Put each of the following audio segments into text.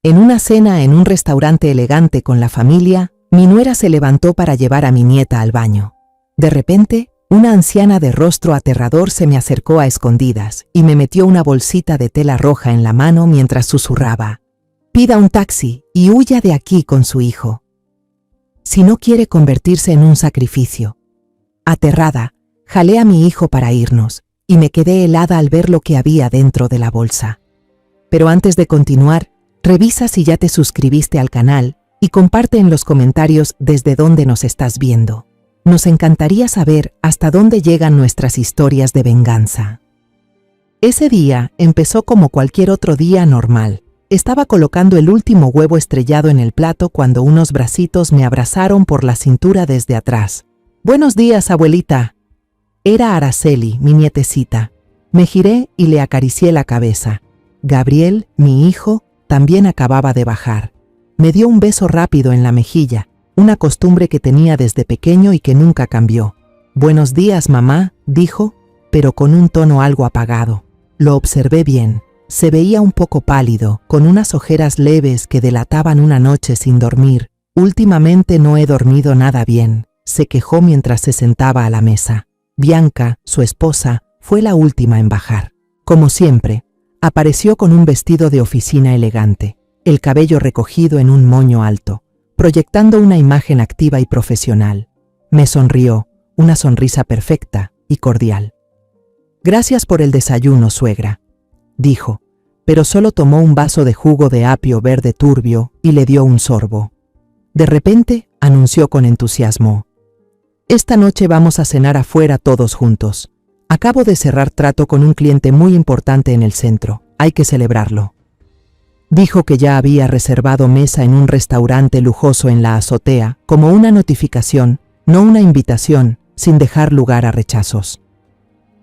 En una cena en un restaurante elegante con la familia, mi nuera se levantó para llevar a mi nieta al baño. De repente, una anciana de rostro aterrador se me acercó a escondidas y me metió una bolsita de tela roja en la mano mientras susurraba: «Pida un taxi y huya de aquí con su hijo, si no quiere convertirse en un sacrificio». Aterrada, jalé a mi hijo para irnos y me quedé helada al ver lo que había dentro de la bolsa. Pero antes de continuar, revisa si ya te suscribiste al canal y comparte en los comentarios desde dónde nos estás viendo. Nos encantaría saber hasta dónde llegan nuestras historias de venganza. Ese día empezó como cualquier otro día normal. Estaba colocando el último huevo estrellado en el plato cuando unos bracitos me abrazaron por la cintura desde atrás. «Buenos días, abuelita». Era Araceli, mi nietecita. Me giré y le acaricié la cabeza. Gabriel, mi hijo, también acababa de bajar. Me dio un beso rápido en la mejilla, una costumbre que tenía desde pequeño y que nunca cambió. «Buenos días, mamá», dijo, pero con un tono algo apagado. Lo observé bien. Se veía un poco pálido, con unas ojeras leves que delataban una noche sin dormir. «Últimamente no he dormido nada bien», se quejó mientras se sentaba a la mesa. Bianca, su esposa, fue la última en bajar. Como siempre, apareció con un vestido de oficina elegante, el cabello recogido en un moño alto, proyectando una imagen activa y profesional. Me sonrió, una sonrisa perfecta y cordial. «Gracias por el desayuno, suegra», dijo, pero solo tomó un vaso de jugo de apio verde turbio y le dio un sorbo. De repente, anunció con entusiasmo: «Esta noche vamos a cenar afuera todos juntos. Acabo de cerrar trato con un cliente muy importante en el centro. Hay que celebrarlo». Dijo que ya había reservado mesa en un restaurante lujoso en la azotea, como una notificación, no una invitación, sin dejar lugar a rechazos.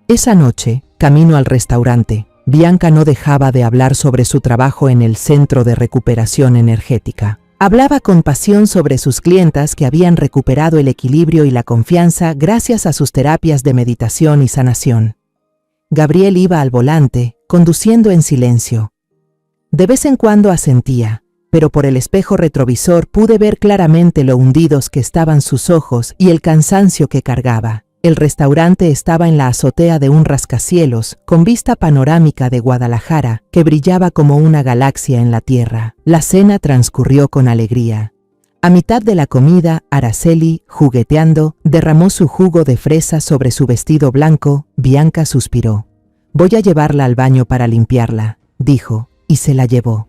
Esa noche, camino al restaurante, Bianca no dejaba de hablar sobre su trabajo en el Centro de Recuperación Energética. Hablaba con pasión sobre sus clientas que habían recuperado el equilibrio y la confianza gracias a sus terapias de meditación y sanación. Gabriel iba al volante, conduciendo en silencio. De vez en cuando asentía, pero por el espejo retrovisor pude ver claramente lo hundidos que estaban sus ojos y el cansancio que cargaba. El restaurante estaba en la azotea de un rascacielos, con vista panorámica de Guadalajara, que brillaba como una galaxia en la tierra. La cena transcurrió con alegría. A mitad de la comida, Araceli, jugueteando, derramó su jugo de fresa sobre su vestido blanco. Bianca suspiró. «Voy a llevarla al baño para limpiarla», dijo, y se la llevó.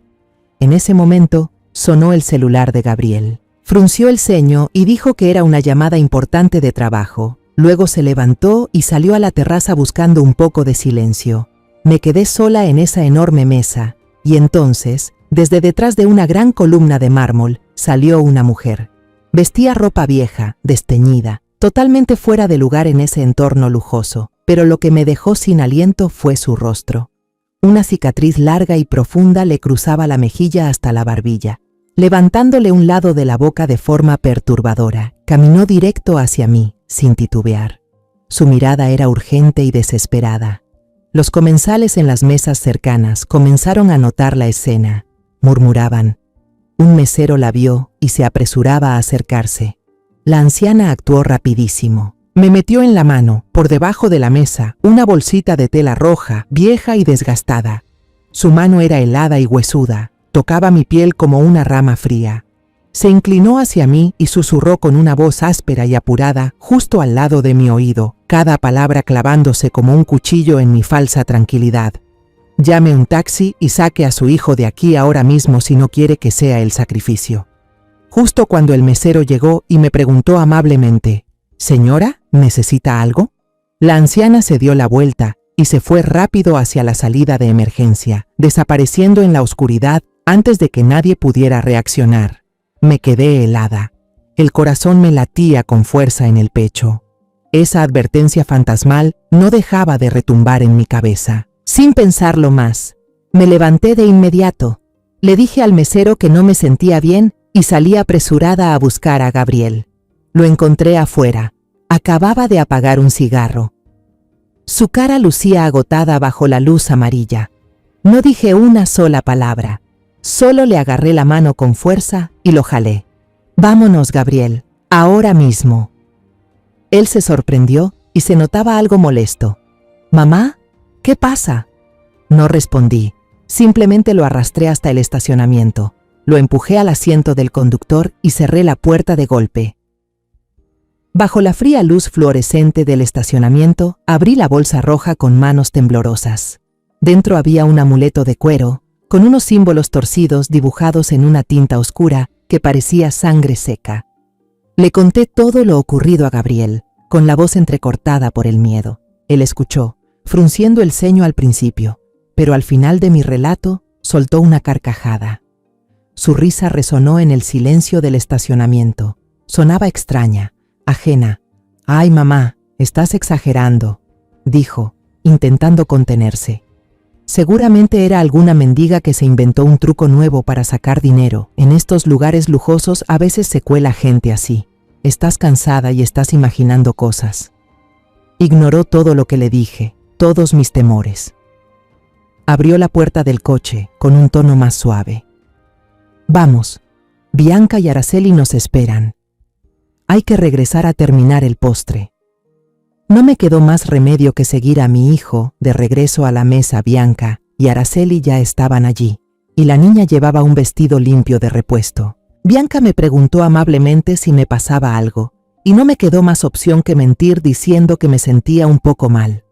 En ese momento, sonó el celular de Gabriel. Frunció el ceño y dijo que era una llamada importante de trabajo. Luego se levantó y salió a la terraza buscando un poco de silencio. Me quedé sola en esa enorme mesa, y entonces, desde detrás de una gran columna de mármol, salió una mujer. Vestía ropa vieja, desteñida, totalmente fuera de lugar en ese entorno lujoso, pero lo que me dejó sin aliento fue su rostro. Una cicatriz larga y profunda le cruzaba la mejilla hasta la barbilla, levantándole un lado de la boca de forma perturbadora. Caminó directo hacia mí, sin titubear. Su mirada era urgente y desesperada. Los comensales en las mesas cercanas comenzaron a notar la escena. Murmuraban. Un mesero la vio y se apresuraba a acercarse. La anciana actuó rapidísimo. Me metió en la mano, por debajo de la mesa, una bolsita de tela roja, vieja y desgastada. Su mano era helada y huesuda, tocaba mi piel como una rama fría. Se inclinó hacia mí y susurró con una voz áspera y apurada, justo al lado de mi oído, cada palabra clavándose como un cuchillo en mi falsa tranquilidad. «Llame un taxi y saque a su hijo de aquí ahora mismo si no quiere que sea el sacrificio». Justo cuando el mesero llegó y me preguntó amablemente: «Señora, ¿necesita algo?». La anciana se dio la vuelta y se fue rápido hacia la salida de emergencia, desapareciendo en la oscuridad antes de que nadie pudiera reaccionar. Me quedé helada. El corazón me latía con fuerza en el pecho. Esa advertencia fantasmal no dejaba de retumbar en mi cabeza. Sin pensarlo más, me levanté de inmediato. Le dije al mesero que no me sentía bien y salí apresurada a buscar a Gabriel. Lo encontré afuera. Acababa de apagar un cigarro. Su cara lucía agotada bajo la luz amarilla. No dije una sola palabra. Solo le agarré la mano con fuerza y lo jalé. «Vámonos, Gabriel, ahora mismo». Él se sorprendió y se notaba algo molesto. «¿Mamá? ¿Qué pasa?». No respondí, simplemente lo arrastré hasta el estacionamiento, lo empujé al asiento del conductor y cerré la puerta de golpe. Bajo la fría luz fluorescente del estacionamiento, abrí la bolsa roja con manos temblorosas. Dentro había un amuleto de cuero, con unos símbolos torcidos dibujados en una tinta oscura que parecía sangre seca. Le conté todo lo ocurrido a Gabriel, con la voz entrecortada por el miedo. Él escuchó, frunciendo el ceño al principio, pero al final de mi relato soltó una carcajada. Su risa resonó en el silencio del estacionamiento. Sonaba extraña, ajena. «Ay, mamá, estás exagerando», dijo, intentando contenerse. Seguramente era alguna mendiga que se inventó un truco nuevo para sacar dinero. En estos lugares lujosos a veces se cuela gente así. Estás cansada y estás imaginando cosas. Ignoró todo lo que le dije, todos mis temores. Abrió la puerta del coche con un tono más suave. «Vamos, Bianca y Araceli nos esperan. Hay que regresar a terminar el postre». No me quedó más remedio que seguir a mi hijo de regreso a la mesa. Bianca y Araceli ya estaban allí, y la niña llevaba un vestido limpio de repuesto. Bianca me preguntó amablemente si me pasaba algo, y no me quedó más opción que mentir diciendo que me sentía un poco mal.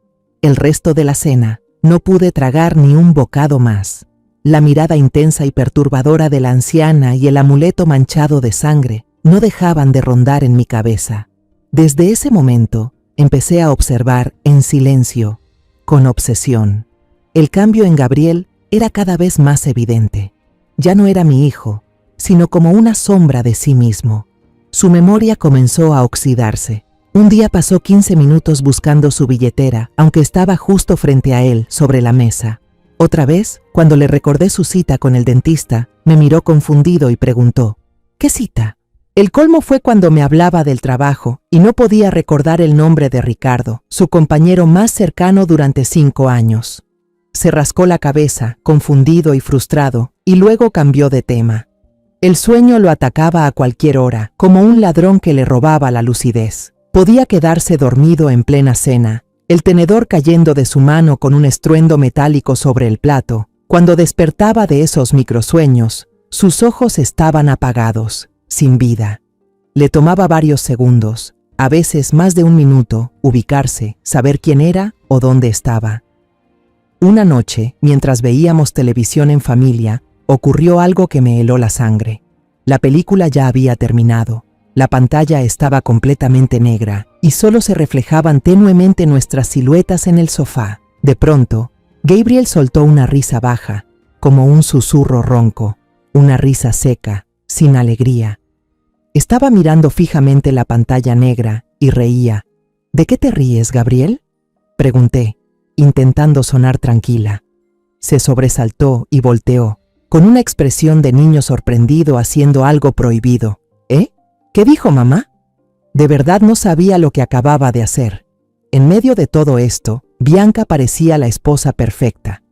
El resto de la cena, no pude tragar ni un bocado más. La mirada intensa y perturbadora de la anciana y el amuleto manchado de sangre no dejaban de rondar en mi cabeza. Desde ese momento, empecé a observar en silencio, con obsesión. El cambio en Gabriel era cada vez más evidente. Ya no era mi hijo, sino como una sombra de sí mismo. Su memoria comenzó a oxidarse. Un día pasó 15 minutos buscando su billetera, aunque estaba justo frente a él, sobre la mesa. Otra vez, cuando le recordé su cita con el dentista, me miró confundido y preguntó, «¿Qué cita?». El colmo fue cuando me hablaba del trabajo y no podía recordar el nombre de Ricardo, su compañero más cercano durante 5 años. Se rascó la cabeza, confundido y frustrado, y luego cambió de tema. El sueño lo atacaba a cualquier hora, como un ladrón que le robaba la lucidez. Podía quedarse dormido en plena cena, el tenedor cayendo de su mano con un estruendo metálico sobre el plato. Cuando despertaba de esos microsueños, sus ojos estaban apagados, sin vida. Le tomaba varios segundos, a veces más de un minuto, ubicarse, saber quién era o dónde estaba. Una noche, mientras veíamos televisión en familia, ocurrió algo que me heló la sangre. La película ya había terminado. La pantalla estaba completamente negra y solo se reflejaban tenuemente nuestras siluetas en el sofá. De pronto, Gabriel soltó una risa baja, como un susurro ronco, una risa seca, sin alegría. Estaba mirando fijamente la pantalla negra y reía. «¿De qué te ríes, Gabriel?», pregunté, intentando sonar tranquila. Se sobresaltó y volteó, con una expresión de niño sorprendido haciendo algo prohibido. «¿Eh? ¿Qué dijo mamá?». De verdad no sabía lo que acababa de hacer. En medio de todo esto, Bianca parecía la esposa perfecta.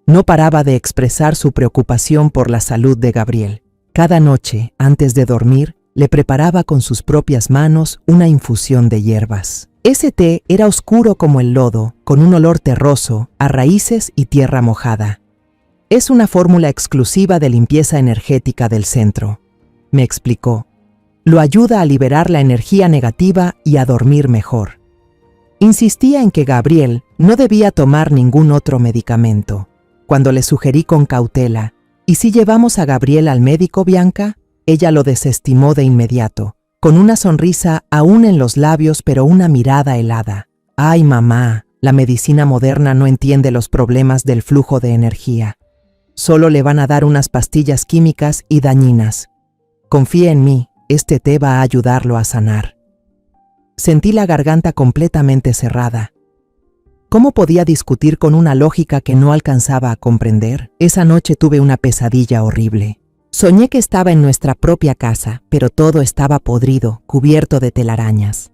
No paraba de expresar su preocupación por la salud de Gabriel. Cada noche, antes de dormir, le preparaba con sus propias manos una infusión de hierbas. Ese té era oscuro como el lodo, con un olor terroso, a raíces y tierra mojada. «Es una fórmula exclusiva de limpieza energética del centro», me explicó. «Lo ayuda a liberar la energía negativa y a dormir mejor». Insistía en que Gabriel no debía tomar ningún otro medicamento. Cuando le sugerí con cautela, «¿Y si llevamos a Gabriel al médico, Bianca?», ella lo desestimó de inmediato, con una sonrisa aún en los labios pero una mirada helada. «Ay, mamá, la medicina moderna no entiende los problemas del flujo de energía. Solo le van a dar unas pastillas químicas y dañinas. Confía en mí, este té va a ayudarlo a sanar». Sentí la garganta completamente cerrada. ¿Cómo podía discutir con una lógica que no alcanzaba a comprender? Esa noche tuve una pesadilla horrible. Soñé que estaba en nuestra propia casa, pero todo estaba podrido, cubierto de telarañas.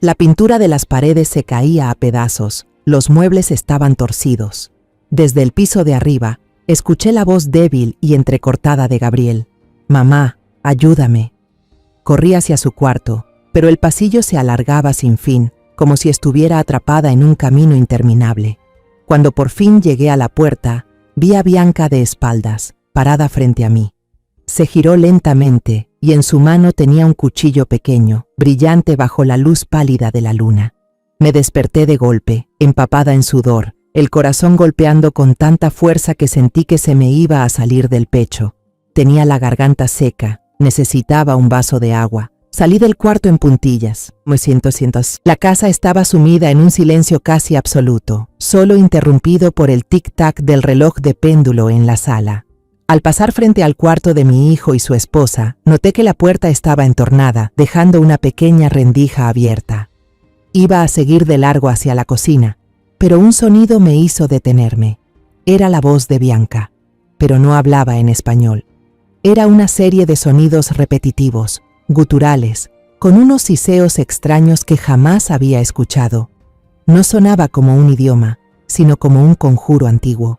La pintura de las paredes se caía a pedazos, los muebles estaban torcidos. Desde el piso de arriba, Escuché la voz débil y entrecortada de Gabriel. «Mamá, ayúdame». Corrí hacia su cuarto, pero el pasillo se alargaba sin fin, como si estuviera atrapada en un camino interminable. Cuando por fin llegué a la puerta, vi a Bianca de espaldas, parada frente a mí. Se giró lentamente y en su mano tenía un cuchillo pequeño, brillante bajo la luz pálida de la luna. Me desperté de golpe, empapada en sudor, el corazón golpeando con tanta fuerza que sentí que se me iba a salir del pecho. Tenía la garganta seca, necesitaba un vaso de agua. Salí del cuarto en puntillas. La casa estaba sumida en un silencio casi absoluto, solo interrumpido por el tic-tac del reloj de péndulo en la sala. Al pasar frente al cuarto de mi hijo y su esposa, noté que la puerta estaba entornada, dejando una pequeña rendija abierta. Iba a seguir de largo hacia la cocina, pero un sonido me hizo detenerme. Era la voz de Bianca, pero no hablaba en español. Era una serie de sonidos repetitivos, guturales, con unos siseos extraños que jamás había escuchado. No sonaba como un idioma, sino como un conjuro antiguo.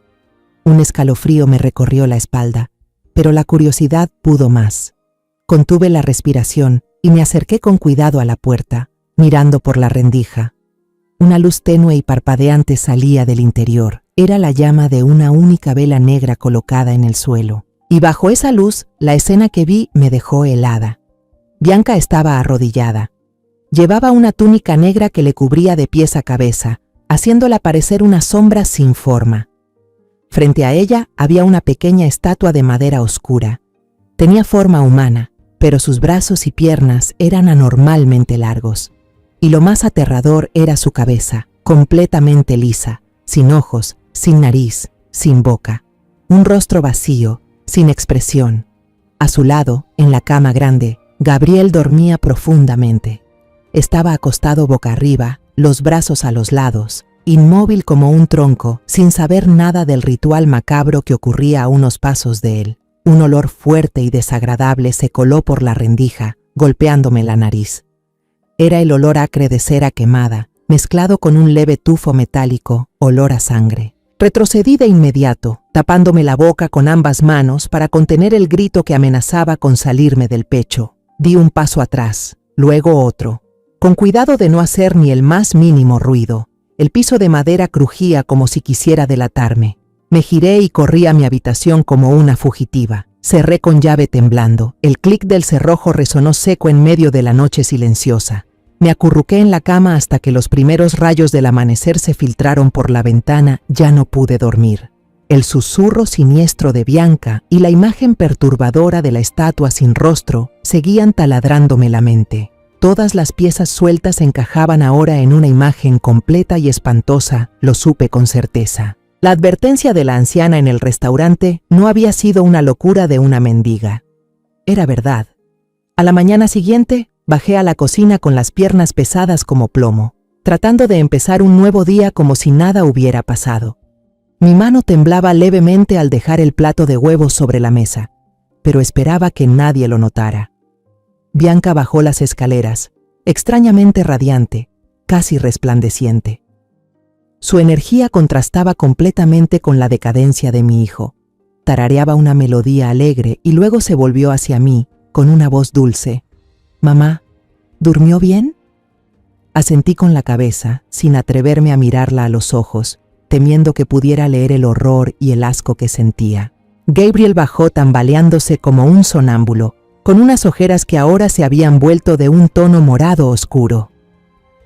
Un escalofrío me recorrió la espalda, pero la curiosidad pudo más. Contuve la respiración y me acerqué con cuidado a la puerta, mirando por la rendija. Una luz tenue y parpadeante salía del interior. Era la llama de una única vela negra colocada en el suelo. Y bajo esa luz, la escena que vi me dejó helada. Bianca estaba arrodillada. Llevaba una túnica negra que le cubría de pies a cabeza, haciéndola parecer una sombra sin forma. Frente a ella había una pequeña estatua de madera oscura. Tenía forma humana, pero sus brazos y piernas eran anormalmente largos. Y lo más aterrador era su cabeza, completamente lisa, sin ojos, sin nariz, sin boca. Un rostro vacío, sin expresión. A su lado, en la cama grande, Gabriel dormía profundamente. Estaba acostado boca arriba, los brazos a los lados, inmóvil como un tronco, sin saber nada del ritual macabro que ocurría a unos pasos de él. Un olor fuerte y desagradable se coló por la rendija, golpeándome la nariz. Era el olor acre de cera quemada, mezclado con un leve tufo metálico, olor a sangre. Retrocedí de inmediato, tapándome la boca con ambas manos para contener el grito que amenazaba con salirme del pecho. Di un paso atrás, luego otro, con cuidado de no hacer ni el más mínimo ruido. El piso de madera crujía como si quisiera delatarme. Me giré y corrí a mi habitación como una fugitiva. Cerré con llave temblando. El clic del cerrojo resonó seco en medio de la noche silenciosa. Me acurruqué en la cama hasta que los primeros rayos del amanecer se filtraron por la ventana. Ya no pude dormir. El susurro siniestro de Bianca y la imagen perturbadora de la estatua sin rostro seguían taladrándome la mente. Todas las piezas sueltas encajaban ahora en una imagen completa y espantosa, lo supe con certeza. La advertencia de la anciana en el restaurante no había sido una locura de una mendiga. Era verdad. A la mañana siguiente, bajé a la cocina con las piernas pesadas como plomo, tratando de empezar un nuevo día como si nada hubiera pasado. Mi mano temblaba levemente al dejar el plato de huevos sobre la mesa, pero esperaba que nadie lo notara. Bianca bajó las escaleras, extrañamente radiante, casi resplandeciente. Su energía contrastaba completamente con la decadencia de mi hijo. Tarareaba una melodía alegre y luego se volvió hacia mí, con una voz dulce. «Mamá, ¿durmió bien?» Asentí con la cabeza, sin atreverme a mirarla a los ojos, temiendo que pudiera leer el horror y el asco que sentía. Gabriel bajó tambaleándose como un sonámbulo, con unas ojeras que ahora se habían vuelto de un tono morado oscuro.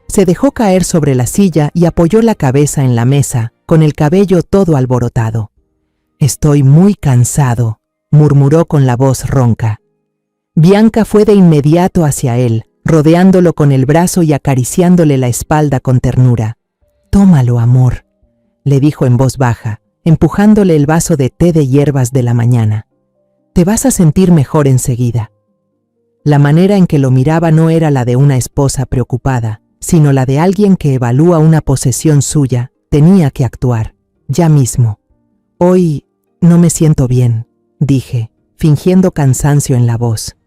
Se dejó caer sobre la silla y apoyó la cabeza en la mesa, con el cabello todo alborotado. «Estoy muy cansado», murmuró con la voz ronca. Bianca fue de inmediato hacia él, rodeándolo con el brazo y acariciándole la espalda con ternura. «Tómalo, amor», le dijo en voz baja, empujándole el vaso de té de hierbas de la mañana. «Te vas a sentir mejor enseguida». La manera en que lo miraba no era la de una esposa preocupada, sino la de alguien que evalúa una posesión suya. Tenía que actuar, ya mismo. «Hoy no me siento bien», dije, fingiendo cansancio en la voz.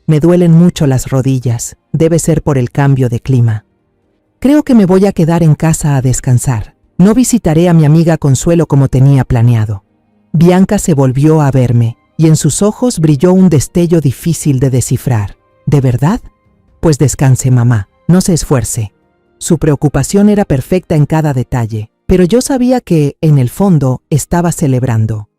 «Me duelen mucho las rodillas, debe ser por el cambio de clima. Creo que me voy a quedar en casa a descansar. No visitaré a mi amiga Consuelo como tenía planeado». Bianca se volvió a verme, y en sus ojos brilló un destello difícil de descifrar. ¿De verdad? Pues descanse, mamá, no se esfuerce. Su preocupación era perfecta en cada detalle, pero yo sabía que, en el fondo, estaba celebrando.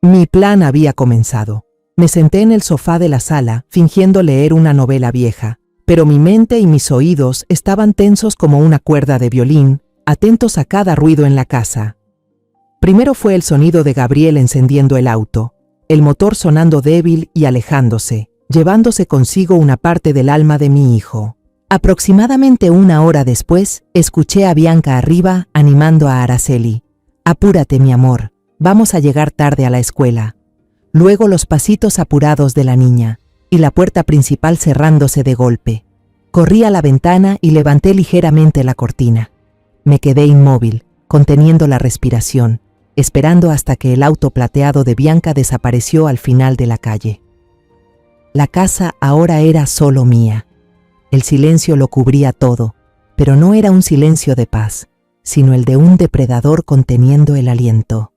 Mi plan había comenzado. Me senté en el sofá de la sala, fingiendo leer una novela vieja, pero mi mente y mis oídos estaban tensos como una cuerda de violín, atentos a cada ruido en la casa. Primero fue el sonido de Gabriel encendiendo el auto, el motor sonando débil y alejándose, llevándose consigo una parte del alma de mi hijo. Aproximadamente 1 hora después, escuché a Bianca arriba animando a Araceli. «Apúrate, mi amor, vamos a llegar tarde a la escuela». Luego los pasitos apurados de la niña, y la puerta principal cerrándose de golpe. Corrí a la ventana y levanté ligeramente la cortina. Me quedé inmóvil, conteniendo la respiración, esperando hasta que el auto plateado de Bianca desapareció al final de la calle. La casa ahora era solo mía. El silencio lo cubría todo, pero no era un silencio de paz, sino el de un depredador conteniendo el aliento.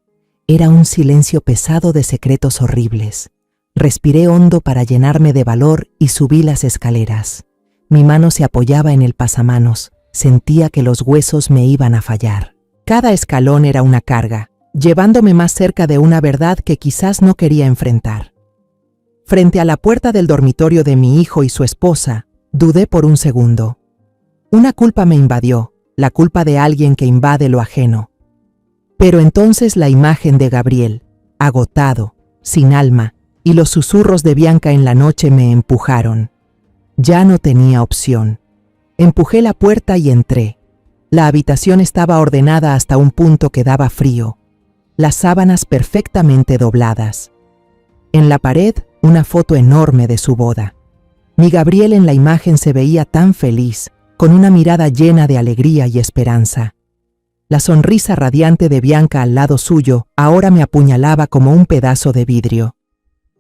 Era un silencio pesado de secretos horribles. Respiré hondo para llenarme de valor y subí las escaleras. Mi mano se apoyaba en el pasamanos, sentía que los huesos me iban a fallar. Cada escalón era una carga, llevándome más cerca de una verdad que quizás no quería enfrentar. Frente a la puerta del dormitorio de mi hijo y su esposa, dudé por un segundo. Una culpa me invadió, la culpa de alguien que invade lo ajeno. Pero entonces la imagen de Gabriel, agotado, sin alma, y los susurros de Bianca en la noche me empujaron. Ya no tenía opción. Empujé la puerta y entré. La habitación estaba ordenada hasta un punto que daba frío. Las sábanas perfectamente dobladas. En la pared, una foto enorme de su boda. Mi Gabriel en la imagen se veía tan feliz, con una mirada llena de alegría y esperanza. La sonrisa radiante de Bianca al lado suyo ahora me apuñalaba como un pedazo de vidrio.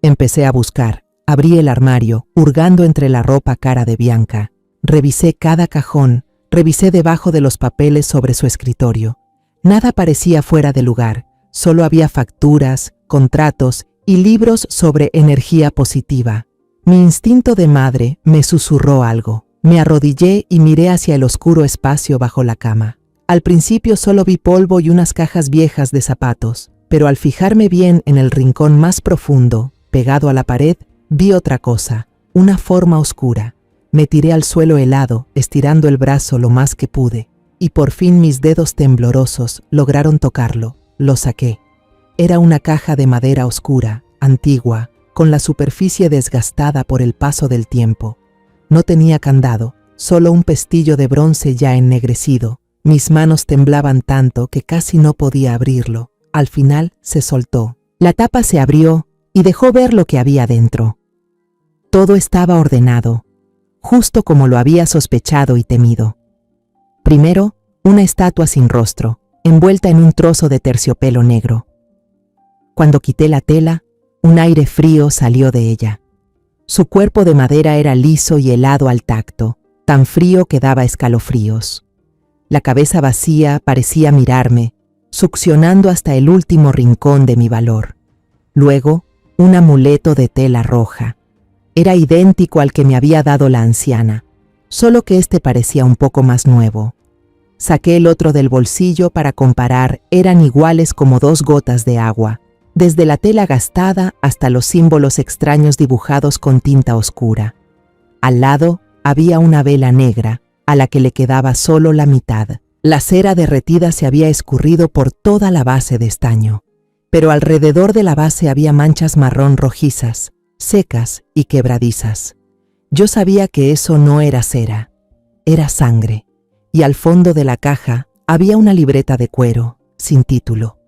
Empecé a buscar, abrí el armario, hurgando entre la ropa cara de Bianca. Revisé cada cajón, revisé debajo de los papeles sobre su escritorio. Nada parecía fuera de lugar, solo había facturas, contratos y libros sobre energía positiva. Mi instinto de madre me susurró algo. Me arrodillé y miré hacia el oscuro espacio bajo la cama. Al principio solo vi polvo y unas cajas viejas de zapatos, pero al fijarme bien en el rincón más profundo, pegado a la pared, vi otra cosa, una forma oscura. Me tiré al suelo helado, estirando el brazo lo más que pude, y por fin mis dedos temblorosos lograron tocarlo. Lo saqué. Era una caja de madera oscura, antigua, con la superficie desgastada por el paso del tiempo. No tenía candado, solo un pestillo de bronce ya ennegrecido. Mis manos temblaban tanto que casi no podía abrirlo. Al final se soltó. La tapa se abrió y dejó ver lo que había dentro. Todo estaba ordenado, justo como lo había sospechado y temido. Primero, una estatua sin rostro, envuelta en un trozo de terciopelo negro. Cuando quité la tela, un aire frío salió de ella. Su cuerpo de madera era liso y helado al tacto, tan frío que daba escalofríos. La cabeza vacía parecía mirarme, succionando hasta el último rincón de mi valor. Luego, un amuleto de tela roja. Era idéntico al que me había dado la anciana, solo que este parecía un poco más nuevo. Saqué el otro del bolsillo para comparar, eran iguales como 2 gotas de agua, desde la tela gastada hasta los símbolos extraños dibujados con tinta oscura. Al lado había una vela negra, a la que le quedaba solo la mitad. La cera derretida se había escurrido por toda la base de estaño, pero alrededor de la base había manchas marrón rojizas, secas y quebradizas. Yo sabía que eso no era cera, era sangre, y al fondo de la caja había una libreta de cuero, sin título.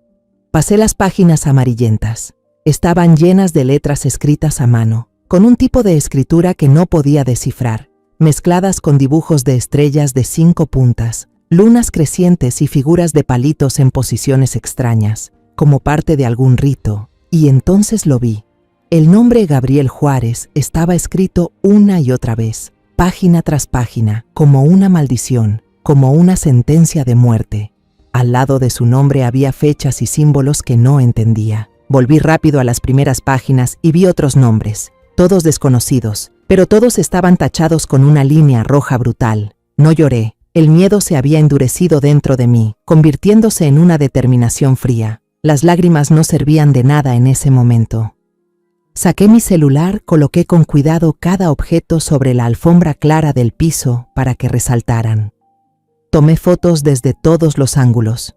Pasé las páginas amarillentas. Estaban llenas de letras escritas a mano, con un tipo de escritura que no podía descifrar, mezcladas con dibujos de estrellas de 5 puntas, lunas crecientes y figuras de palitos en posiciones extrañas, como parte de algún rito. Y entonces lo vi. El nombre Gabriel Juárez estaba escrito una y otra vez, página tras página, como una maldición, como una sentencia de muerte. Al lado de su nombre había fechas y símbolos que no entendía. Volví rápido a las primeras páginas y vi otros nombres, todos desconocidos, pero todos estaban tachados con una línea roja brutal. No lloré, el miedo se había endurecido dentro de mí, convirtiéndose en una determinación fría. Las lágrimas no servían de nada en ese momento. Saqué mi celular, coloqué con cuidado cada objeto sobre la alfombra clara del piso para que resaltaran. Tomé fotos desde todos los ángulos.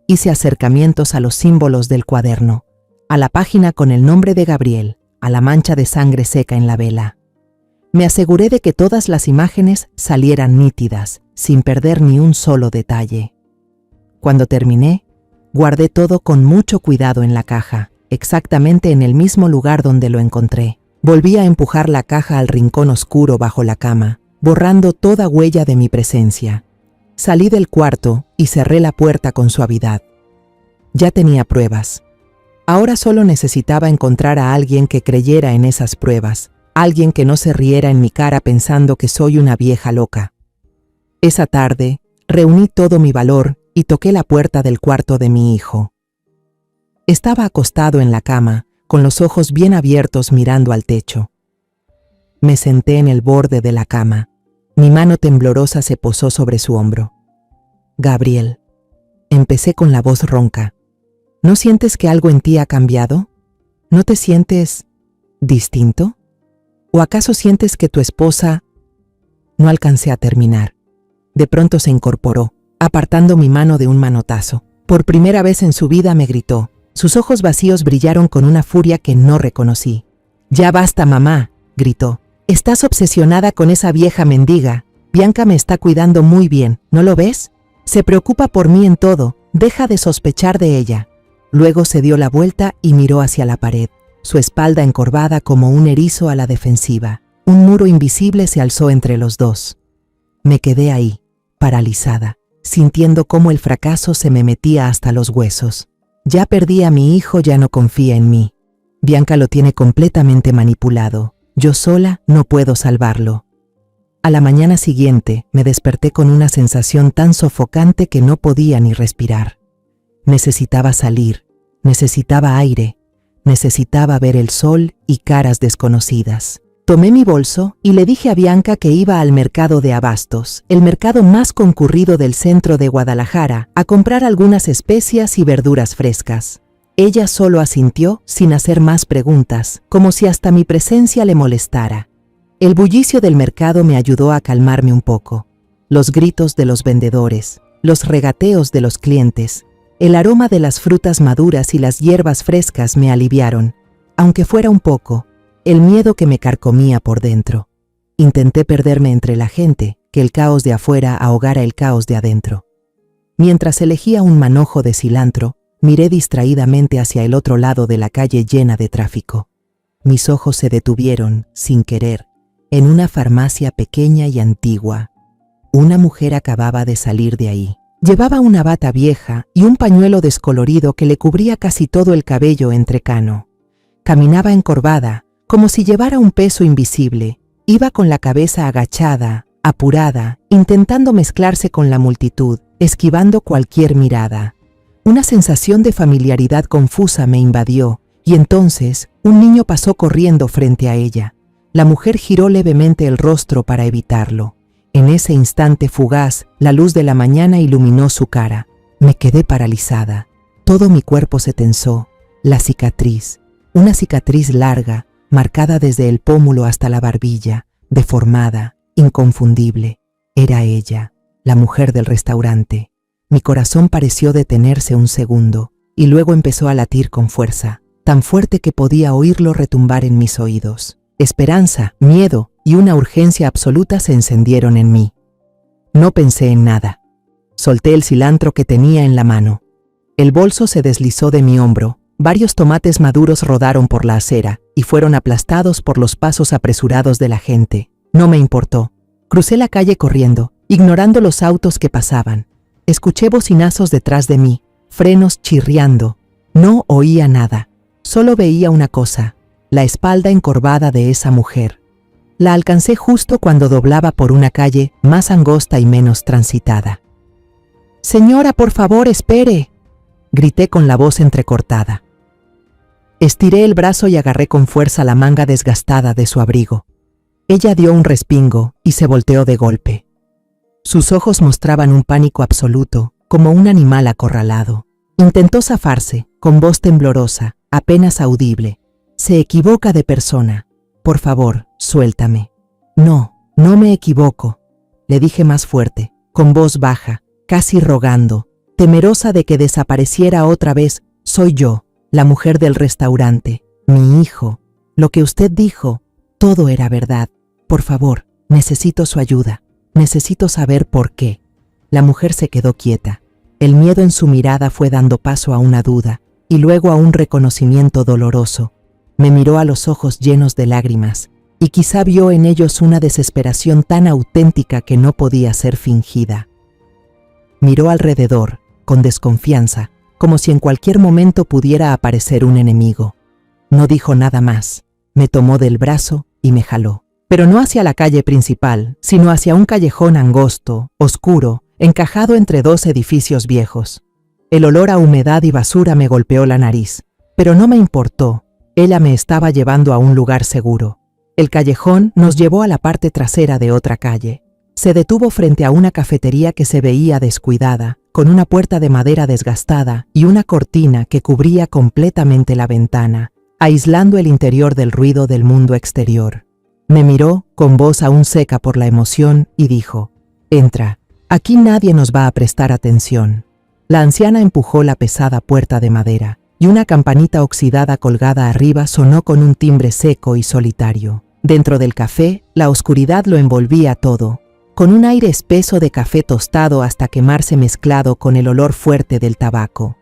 Hice acercamientos a los símbolos del cuaderno, a la página con el nombre de Gabriel, a la mancha de sangre seca en la vela. Me aseguré de que todas las imágenes salieran nítidas, sin perder ni un solo detalle. Cuando terminé, guardé todo con mucho cuidado en la caja, exactamente en el mismo lugar donde lo encontré. Volví a empujar la caja al rincón oscuro bajo la cama, borrando toda huella de mi presencia. Salí del cuarto y cerré la puerta con suavidad. Ya tenía pruebas. Ahora solo necesitaba encontrar a alguien que creyera en esas pruebas, alguien que no se riera en mi cara pensando que soy una vieja loca. Esa tarde, reuní todo mi valor y toqué la puerta del cuarto de mi hijo. Estaba acostado en la cama, con los ojos bien abiertos mirando al techo. Me senté en el borde de la cama. Mi mano temblorosa se posó sobre su hombro. Gabriel, empecé con la voz ronca. ¿No sientes que algo en ti ha cambiado? ¿No te sientes distinto? ¿O acaso sientes que tu esposa...? No alcancé a terminar. De pronto se incorporó, apartando mi mano de un manotazo. Por primera vez en su vida me gritó. Sus ojos vacíos brillaron con una furia que no reconocí. «Ya basta, mamá», gritó. «Estás obsesionada con esa vieja mendiga. Bianca me está cuidando muy bien, ¿no lo ves? Se preocupa por mí en todo, deja de sospechar de ella». Luego se dio la vuelta y miró hacia la pared, su espalda encorvada como un erizo a la defensiva. Un muro invisible se alzó entre los dos. Me quedé ahí, paralizada, sintiendo cómo el fracaso se me metía hasta los huesos. Ya perdí a mi hijo, ya no confía en mí. Bianca lo tiene completamente manipulado. Yo sola no puedo salvarlo. A la mañana siguiente me desperté con una sensación tan sofocante que no podía ni respirar. Necesitaba salir, necesitaba aire, necesitaba ver el sol y caras desconocidas. Tomé mi bolso y le dije a Bianca que iba al mercado de abastos, el mercado más concurrido del centro de Guadalajara, a comprar algunas especias y verduras frescas. Ella solo asintió sin hacer más preguntas, como si hasta mi presencia le molestara. El bullicio del mercado me ayudó a calmarme un poco. Los gritos de los vendedores, los regateos de los clientes, el aroma de las frutas maduras y las hierbas frescas me aliviaron, aunque fuera un poco, el miedo que me carcomía por dentro. Intenté perderme entre la gente, que el caos de afuera ahogara el caos de adentro. Mientras elegía un manojo de cilantro, miré distraídamente hacia el otro lado de la calle llena de tráfico. Mis ojos se detuvieron, sin querer, en una farmacia pequeña y antigua. Una mujer acababa de salir de ahí. Llevaba una bata vieja y un pañuelo descolorido que le cubría casi todo el cabello entrecano. Caminaba encorvada, como si llevara un peso invisible. Iba con la cabeza agachada, apurada, intentando mezclarse con la multitud, esquivando cualquier mirada. Una sensación de familiaridad confusa me invadió, y entonces un niño pasó corriendo frente a ella. La mujer giró levemente el rostro para evitarlo. En ese instante fugaz, la luz de la mañana iluminó su cara. Me quedé paralizada. Todo mi cuerpo se tensó. La cicatriz, una cicatriz larga, marcada desde el pómulo hasta la barbilla, deformada, inconfundible. Era ella, la mujer del restaurante. Mi corazón pareció detenerse un segundo, y luego empezó a latir con fuerza, tan fuerte que podía oírlo retumbar en mis oídos. Esperanza, miedo y una urgencia absoluta se encendieron en mí. No pensé en nada. Solté el cilantro que tenía en la mano. El bolso se deslizó de mi hombro. Varios tomates maduros rodaron por la acera y fueron aplastados por los pasos apresurados de la gente. No me importó. Crucé la calle corriendo, ignorando los autos que pasaban. Escuché bocinazos detrás de mí, frenos chirriando. No oía nada. Solo veía una cosa, la espalda encorvada de esa mujer. La alcancé justo cuando doblaba por una calle más angosta y menos transitada. «Señora, por favor, espere», grité con la voz entrecortada. Estiré el brazo y agarré con fuerza la manga desgastada de su abrigo. Ella dio un respingo y se volteó de golpe. Sus ojos mostraban un pánico absoluto, como un animal acorralado. Intentó zafarse, con voz temblorosa, apenas audible. Se equivoca de persona. Por favor, suéltame. No, no me equivoco, le dije más fuerte, con voz baja, casi rogando, temerosa de que desapareciera otra vez. Soy yo, la mujer del restaurante, mi hijo. Lo que usted dijo, todo era verdad. Por favor, necesito su ayuda. Necesito saber por qué. La mujer se quedó quieta. El miedo en su mirada fue dando paso a una duda, y luego a un reconocimiento doloroso. Me miró a los ojos llenos de lágrimas, y quizá vio en ellos una desesperación tan auténtica que no podía ser fingida. Miró alrededor, con desconfianza, como si en cualquier momento pudiera aparecer un enemigo. No dijo nada más. Me tomó del brazo y me jaló. Pero no hacia la calle principal, sino hacia un callejón angosto, oscuro, encajado entre dos edificios viejos. El olor a humedad y basura me golpeó la nariz, pero no me importó. Ella me estaba llevando a un lugar seguro. El callejón nos llevó a la parte trasera de otra calle. Se detuvo frente a una cafetería que se veía descuidada, con una puerta de madera desgastada y una cortina que cubría completamente la ventana, aislando el interior del ruido del mundo exterior. Me miró, con voz aún seca por la emoción, y dijo: «Entra, aquí nadie nos va a prestar atención». La anciana empujó la pesada puerta de madera, y una campanita oxidada colgada arriba sonó con un timbre seco y solitario. Dentro del café, la oscuridad lo envolvía todo, con un aire espeso de café tostado hasta quemarse mezclado con el olor fuerte del tabaco.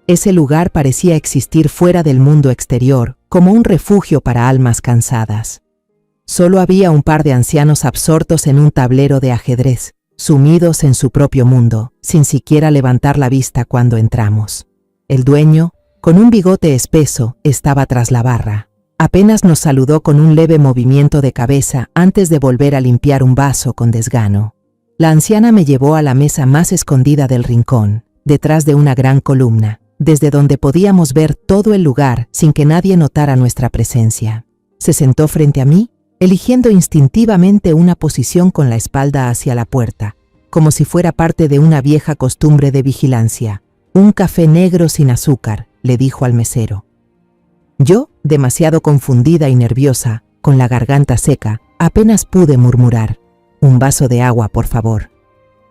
Ese lugar parecía existir fuera del mundo exterior, como un refugio para almas cansadas. Solo había un par de ancianos absortos en un tablero de ajedrez, sumidos en su propio mundo, sin siquiera levantar la vista cuando entramos. El dueño, con un bigote espeso, estaba tras la barra. Apenas nos saludó con un leve movimiento de cabeza antes de volver a limpiar un vaso con desgano. La anciana me llevó a la mesa más escondida del rincón, detrás de una gran columna, desde donde podíamos ver todo el lugar sin que nadie notara nuestra presencia. Se sentó frente a mí, eligiendo instintivamente una posición con la espalda hacia la puerta, como si fuera parte de una vieja costumbre de vigilancia. «Un café negro sin azúcar», le dijo al mesero. Yo, demasiado confundida y nerviosa, con la garganta seca, apenas pude murmurar: «Un vaso de agua, por favor».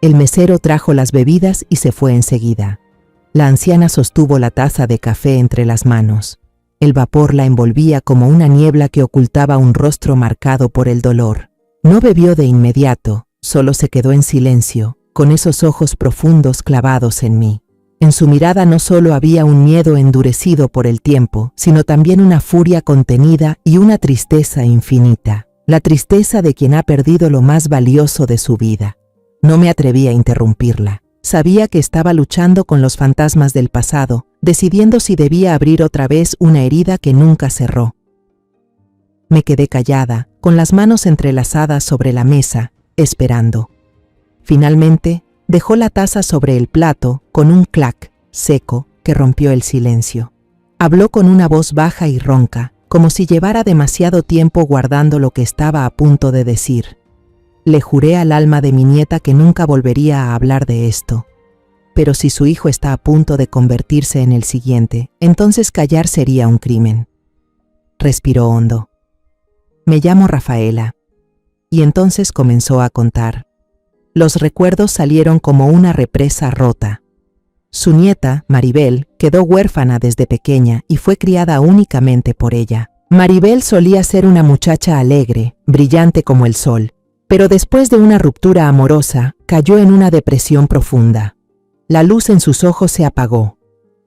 El mesero trajo las bebidas y se fue enseguida. La anciana sostuvo la taza de café entre las manos. El vapor la envolvía como una niebla que ocultaba un rostro marcado por el dolor. No bebió de inmediato, solo se quedó en silencio, con esos ojos profundos clavados en mí. En su mirada no solo había un miedo endurecido por el tiempo, sino también una furia contenida y una tristeza infinita, la tristeza de quien ha perdido lo más valioso de su vida. No me atreví a interrumpirla. Sabía que estaba luchando con los fantasmas del pasado, decidiendo si debía abrir otra vez una herida que nunca cerró. Me quedé callada, con las manos entrelazadas sobre la mesa, esperando. Finalmente, dejó la taza sobre el plato con un clac seco que rompió el silencio. Habló con una voz baja y ronca, como si llevara demasiado tiempo guardando lo que estaba a punto de decir. Le juré al alma de mi nieta que nunca volvería a hablar de esto. Pero si su hijo está a punto de convertirse en el siguiente, entonces callar sería un crimen. Respiró hondo. Me llamo Rafaela. Y entonces comenzó a contar. Los recuerdos salieron como una represa rota. Su nieta, Maribel, quedó huérfana desde pequeña y fue criada únicamente por ella. Maribel solía ser una muchacha alegre, brillante como el sol, pero después de una ruptura amorosa, cayó en una depresión profunda. La luz en sus ojos se apagó.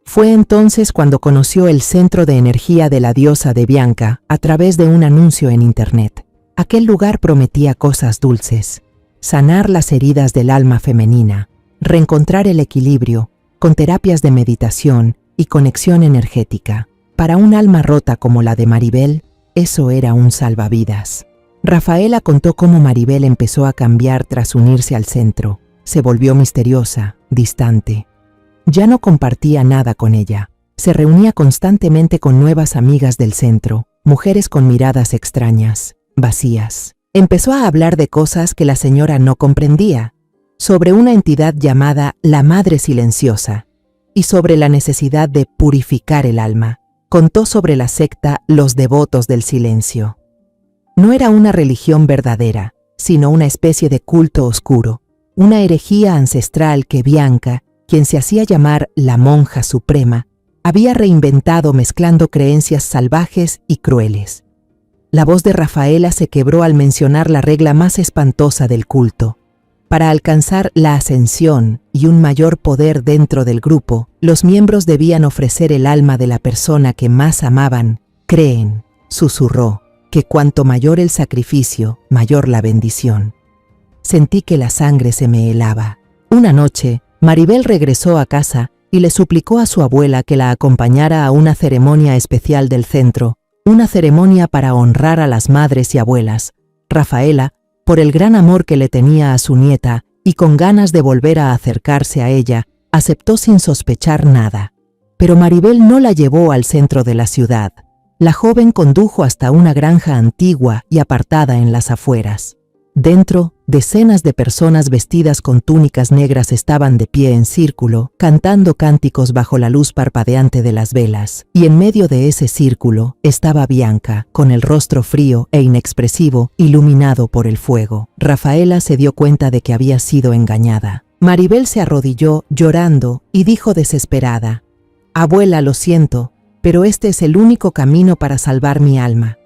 Fue entonces cuando conoció el centro de energía de la diosa de Bianca a través de un anuncio en internet. Aquel lugar prometía cosas dulces: sanar las heridas del alma femenina, reencontrar el equilibrio, con terapias de meditación y conexión energética. Para un alma rota como la de Maribel, eso era un salvavidas. Rafaela contó cómo Maribel empezó a cambiar tras unirse al centro. Se volvió misteriosa, distante. Ya no compartía nada con ella. Se reunía constantemente con nuevas amigas del centro, mujeres con miradas extrañas, vacías. Empezó a hablar de cosas que la señora no comprendía, sobre una entidad llamada la Madre Silenciosa y sobre la necesidad de purificar el alma. Contó sobre la secta Los Devotos del Silencio. No era una religión verdadera, sino una especie de culto oscuro, una herejía ancestral que Bianca, quien se hacía llamar la Monja Suprema, había reinventado mezclando creencias salvajes y crueles. La voz de Rafaela se quebró al mencionar la regla más espantosa del culto. Para alcanzar la ascensión y un mayor poder dentro del grupo, los miembros debían ofrecer el alma de la persona que más amaban. Creen, susurró, que cuanto mayor el sacrificio, mayor la bendición. Sentí que la sangre se me helaba. Una noche, Maribel regresó a casa y le suplicó a su abuela que la acompañara a una ceremonia especial del centro, una ceremonia para honrar a las madres y abuelas. Rafaela, por el gran amor que le tenía a su nieta y con ganas de volver a acercarse a ella, aceptó sin sospechar nada. Pero Maribel no la llevó al centro de la ciudad. La joven condujo hasta una granja antigua y apartada en las afueras. Dentro, decenas de personas vestidas con túnicas negras estaban de pie en círculo, cantando cánticos bajo la luz parpadeante de las velas, y en medio de ese círculo estaba Bianca, con el rostro frío e inexpresivo, iluminado por el fuego. Rafaela se dio cuenta de que había sido engañada. Maribel se arrodilló, llorando, y dijo desesperada: «Abuela, lo siento, pero este es el único camino para salvar mi alma».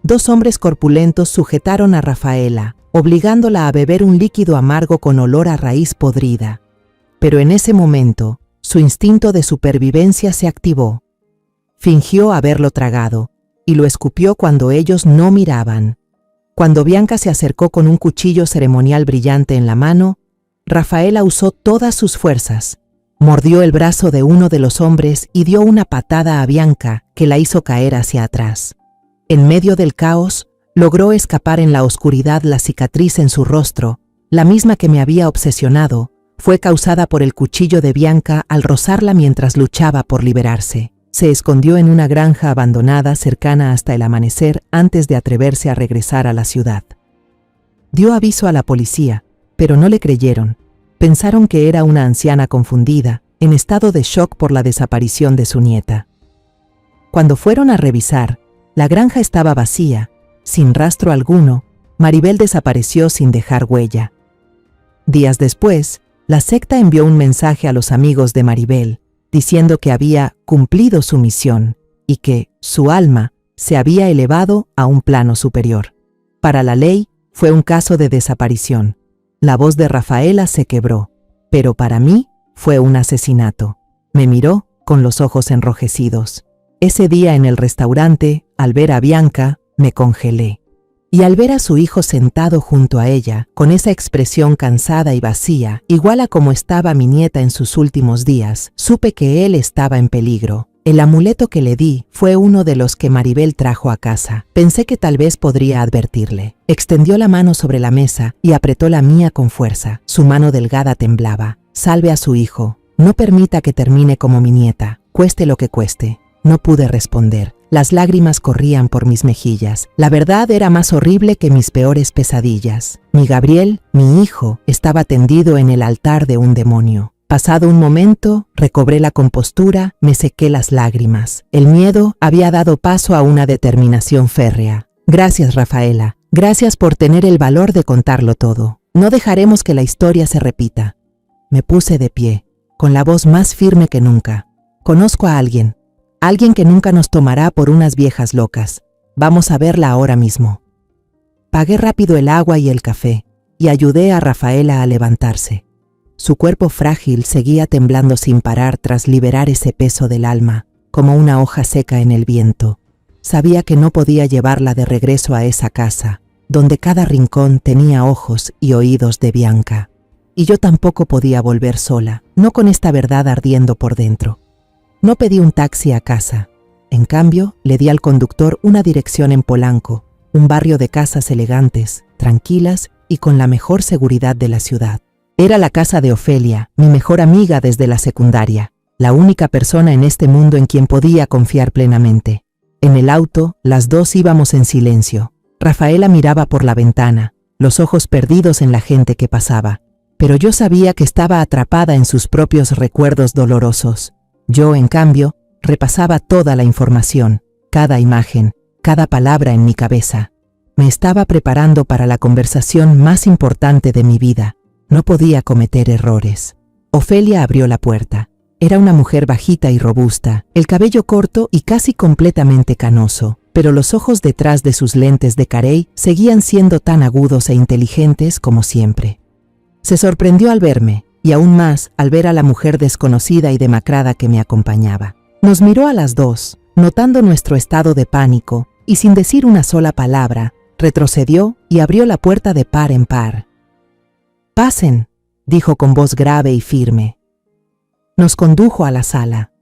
Dos hombres corpulentos sujetaron a Rafaela, obligándola a beber un líquido amargo con olor a raíz podrida. Pero en ese momento, su instinto de supervivencia se activó. Fingió haberlo tragado, y lo escupió cuando ellos no miraban. Cuando Bianca se acercó con un cuchillo ceremonial brillante en la mano, Rafaela usó todas sus fuerzas. Mordió el brazo de uno de los hombres y dio una patada a Bianca, que la hizo caer hacia atrás. En medio del caos, logró escapar en la oscuridad. La cicatriz en su rostro, la misma que me había obsesionado, fue causada por el cuchillo de Bianca al rozarla mientras luchaba por liberarse. Se escondió en una granja abandonada cercana hasta el amanecer antes de atreverse a regresar a la ciudad. Dio aviso a la policía, pero no le creyeron. Pensaron que era una anciana confundida, en estado de shock por la desaparición de su nieta. Cuando fueron a revisar, la granja estaba vacía, sin rastro alguno. Maribel desapareció sin dejar huella. Días después, la secta envió un mensaje a los amigos de Maribel, diciendo que había cumplido su misión y que su alma se había elevado a un plano superior. Para la ley, fue un caso de desaparición. La voz de Rafaela se quebró, pero para mí fue un asesinato. Me miró con los ojos enrojecidos. Ese día en el restaurante, al ver a Bianca, me congelé. Y al ver a su hijo sentado junto a ella, con esa expresión cansada y vacía, igual a como estaba mi nieta en sus últimos días, supe que él estaba en peligro. El amuleto que le di fue uno de los que Maribel trajo a casa. Pensé que tal vez podría advertirle. Extendió la mano sobre la mesa y apretó la mía con fuerza. Su mano delgada temblaba. «Salve a su hijo. No permita que termine como mi nieta, cueste lo que cueste». No pude responder. Las lágrimas corrían por mis mejillas. La verdad era más horrible que mis peores pesadillas. Mi Gabriel, mi hijo, estaba tendido en el altar de un demonio. Pasado un momento, recobré la compostura, me sequé las lágrimas. El miedo había dado paso a una determinación férrea. «Gracias, Rafaela. Gracias por tener el valor de contarlo todo. No dejaremos que la historia se repita». Me puse de pie, con la voz más firme que nunca. «Conozco a alguien. Alguien que nunca nos tomará por unas viejas locas. Vamos a verla ahora mismo». Pagué rápido el agua y el café, y ayudé a Rafaela a levantarse. Su cuerpo frágil seguía temblando sin parar tras liberar ese peso del alma, como una hoja seca en el viento. Sabía que no podía llevarla de regreso a esa casa, donde cada rincón tenía ojos y oídos de Bianca. Y yo tampoco podía volver sola, no con esta verdad ardiendo por dentro. No pedí un taxi a casa. En cambio, le di al conductor una dirección en Polanco, un barrio de casas elegantes, tranquilas y con la mejor seguridad de la ciudad. Era la casa de Ofelia, mi mejor amiga desde la secundaria. la única persona en este mundo en quien podía confiar plenamente. En el auto, las dos íbamos en silencio. Rafaela miraba por la ventana, los ojos perdidos en la gente que pasaba. Pero yo sabía que estaba atrapada en sus propios recuerdos dolorosos. Yo, en cambio, repasaba toda la información, cada imagen, cada palabra en mi cabeza. Me estaba preparando para la conversación más importante de mi vida. No podía cometer errores. Ofelia abrió la puerta. Era una mujer bajita y robusta, el cabello corto y casi completamente canoso, pero los ojos detrás de sus lentes de carey seguían siendo tan agudos e inteligentes como siempre. Se sorprendió al verme, y aún más al ver a la mujer desconocida y demacrada que me acompañaba. Nos miró a las dos, notando nuestro estado de pánico, y sin decir una sola palabra, retrocedió y abrió la puerta de par en par. «Pasen», dijo con voz grave y firme. Nos condujo a la sala.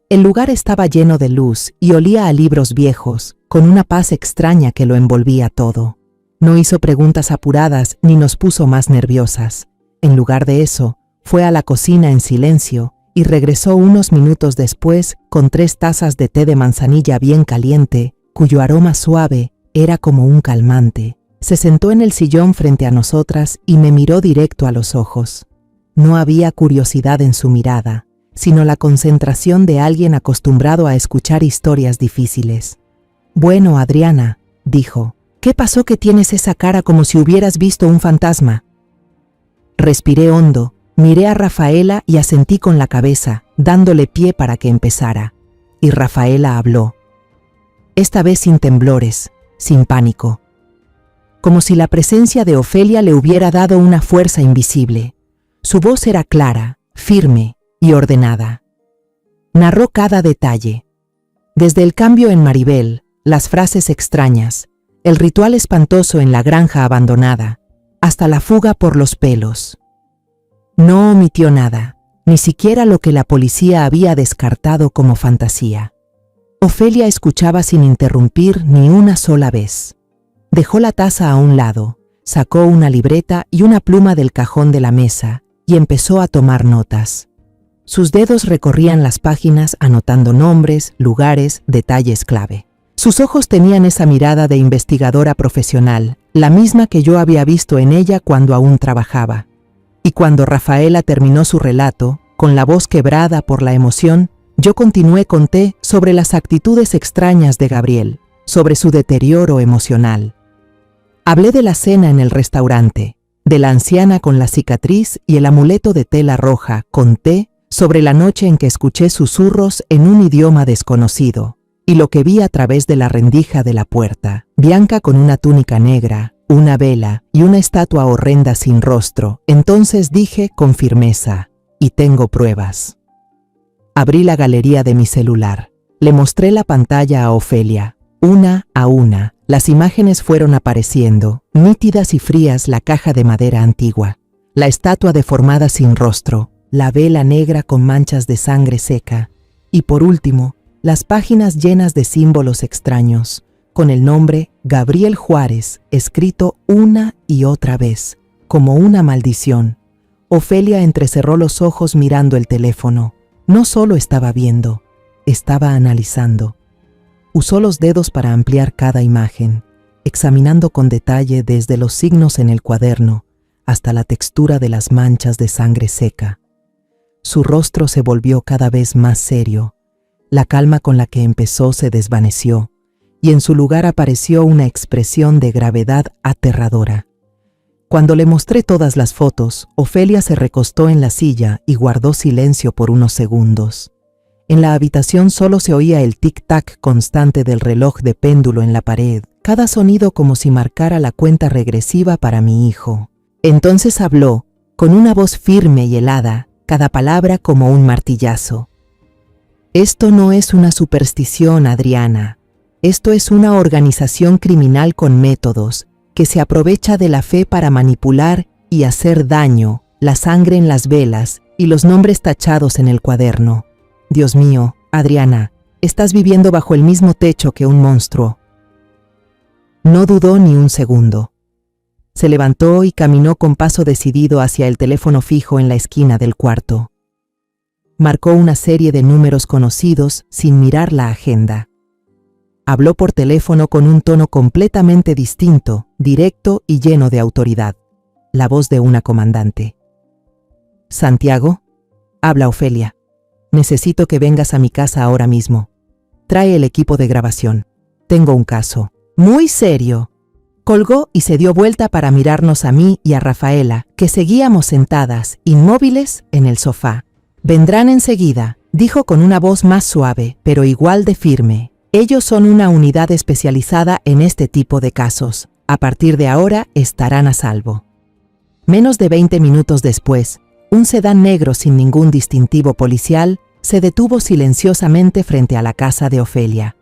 El lugar estaba lleno de luz y olía a libros viejos, con una paz extraña que lo envolvía todo. No hizo preguntas apuradas ni nos puso más nerviosas. En lugar de eso, fue a la cocina en silencio y regresó unos minutos después con 3 tazas de té de manzanilla bien caliente, cuyo aroma suave era como un calmante. Se sentó en el sillón frente a nosotras y me miró directo a los ojos. No había curiosidad en su mirada, sino la concentración de alguien acostumbrado a escuchar historias difíciles. «Bueno, Adriana», dijo, «¿qué pasó que tienes esa cara como si hubieras visto un fantasma?» Respiré hondo, miré a Rafaela y asentí con la cabeza, dándole pie para que empezara. Y Rafaela habló. Esta vez sin temblores, sin pánico. Como si la presencia de Ofelia le hubiera dado una fuerza invisible. Su voz era clara, firme y ordenada. Narró cada detalle. Desde el cambio en Maribel, las frases extrañas, el ritual espantoso en la granja abandonada, hasta la fuga por los pelos. No omitió nada, ni siquiera lo que la policía había descartado como fantasía. Ofelia escuchaba sin interrumpir ni una sola vez. Dejó la taza a un lado, sacó una libreta y una pluma del cajón de la mesa y empezó a tomar notas. Sus dedos recorrían las páginas anotando nombres, lugares, detalles clave. Sus ojos tenían esa mirada de investigadora profesional, la misma que yo había visto en ella cuando aún trabajaba. Y cuando Rafaela terminó su relato, con la voz quebrada por la emoción, yo conté sobre las actitudes extrañas de Gabriel, sobre su deterioro emocional. Hablé de la cena en el restaurante, de la anciana con la cicatriz y el amuleto de tela roja. Conté sobre la noche en que escuché susurros en un idioma desconocido y lo que vi a través de la rendija de la puerta. Bianca con una túnica negra, una vela y una estatua horrenda sin rostro. Entonces dije con firmeza, y tengo pruebas. Abrí la galería de mi celular. Le mostré la pantalla a Ofelia. Una a una, las imágenes fueron apareciendo, nítidas y frías: la caja de madera antigua, la estatua deformada sin rostro, la vela negra con manchas de sangre seca, y por último, las páginas llenas de símbolos extraños, con el nombre Gabriel Juárez escrito una y otra vez, como una maldición. Ofelia entrecerró los ojos mirando el teléfono. No solo estaba viendo, estaba analizando. Usó los dedos para ampliar cada imagen, examinando con detalle desde los signos en el cuaderno hasta la textura de las manchas de sangre seca. Su rostro se volvió cada vez más serio. La calma con la que empezó se desvaneció, y en su lugar apareció una expresión de gravedad aterradora. Cuando le mostré todas las fotos, Ofelia se recostó en la silla y guardó silencio por unos segundos. En la habitación solo se oía el tic-tac constante del reloj de péndulo en la pared, cada sonido como si marcara la cuenta regresiva para mi hijo. Entonces habló, con una voz firme y helada, cada palabra como un martillazo. Esto no es una superstición, Adriana. Esto es una organización criminal con métodos, que se aprovecha de la fe para manipular y hacer daño, la sangre en las velas y los nombres tachados en el cuaderno. Dios mío, Adriana, estás viviendo bajo el mismo techo que un monstruo. No dudó ni un segundo. Se levantó y caminó con paso decidido hacia el teléfono fijo en la esquina del cuarto. Marcó una serie de números conocidos sin mirar la agenda. Habló por teléfono con un tono completamente distinto, directo y lleno de autoridad. La voz de una comandante. «Santiago», habla Ofelia. «Necesito que vengas a mi casa ahora mismo. Trae el equipo de grabación. Tengo un caso muy serio». Colgó y se dio vuelta para mirarnos a mí y a Rafaela, que seguíamos sentadas, inmóviles, en el sofá. «Vendrán enseguida», dijo con una voz más suave, pero igual de firme. «Ellos son una unidad especializada en este tipo de casos. A partir de ahora estarán a salvo». Menos de 20 minutos después, un sedán negro sin ningún distintivo policial se detuvo silenciosamente frente a la casa de Ofelia.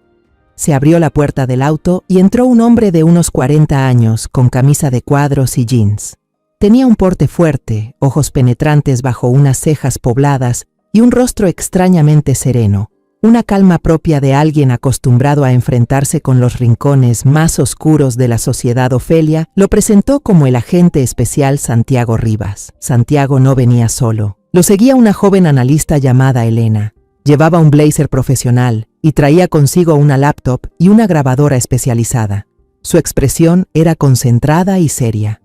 Se abrió la puerta del auto y entró un hombre de unos 40 años con camisa de cuadros y jeans. Tenía un porte fuerte, ojos penetrantes bajo unas cejas pobladas y un rostro extrañamente sereno, una calma propia de alguien acostumbrado a enfrentarse con los rincones más oscuros de la sociedad. Ofelia lo presentó como el agente especial Santiago Rivas. Santiago no venía solo. Lo seguía una joven analista llamada Elena. Llevaba un blazer profesional y traía consigo una laptop y una grabadora especializada. Su expresión era concentrada y seria.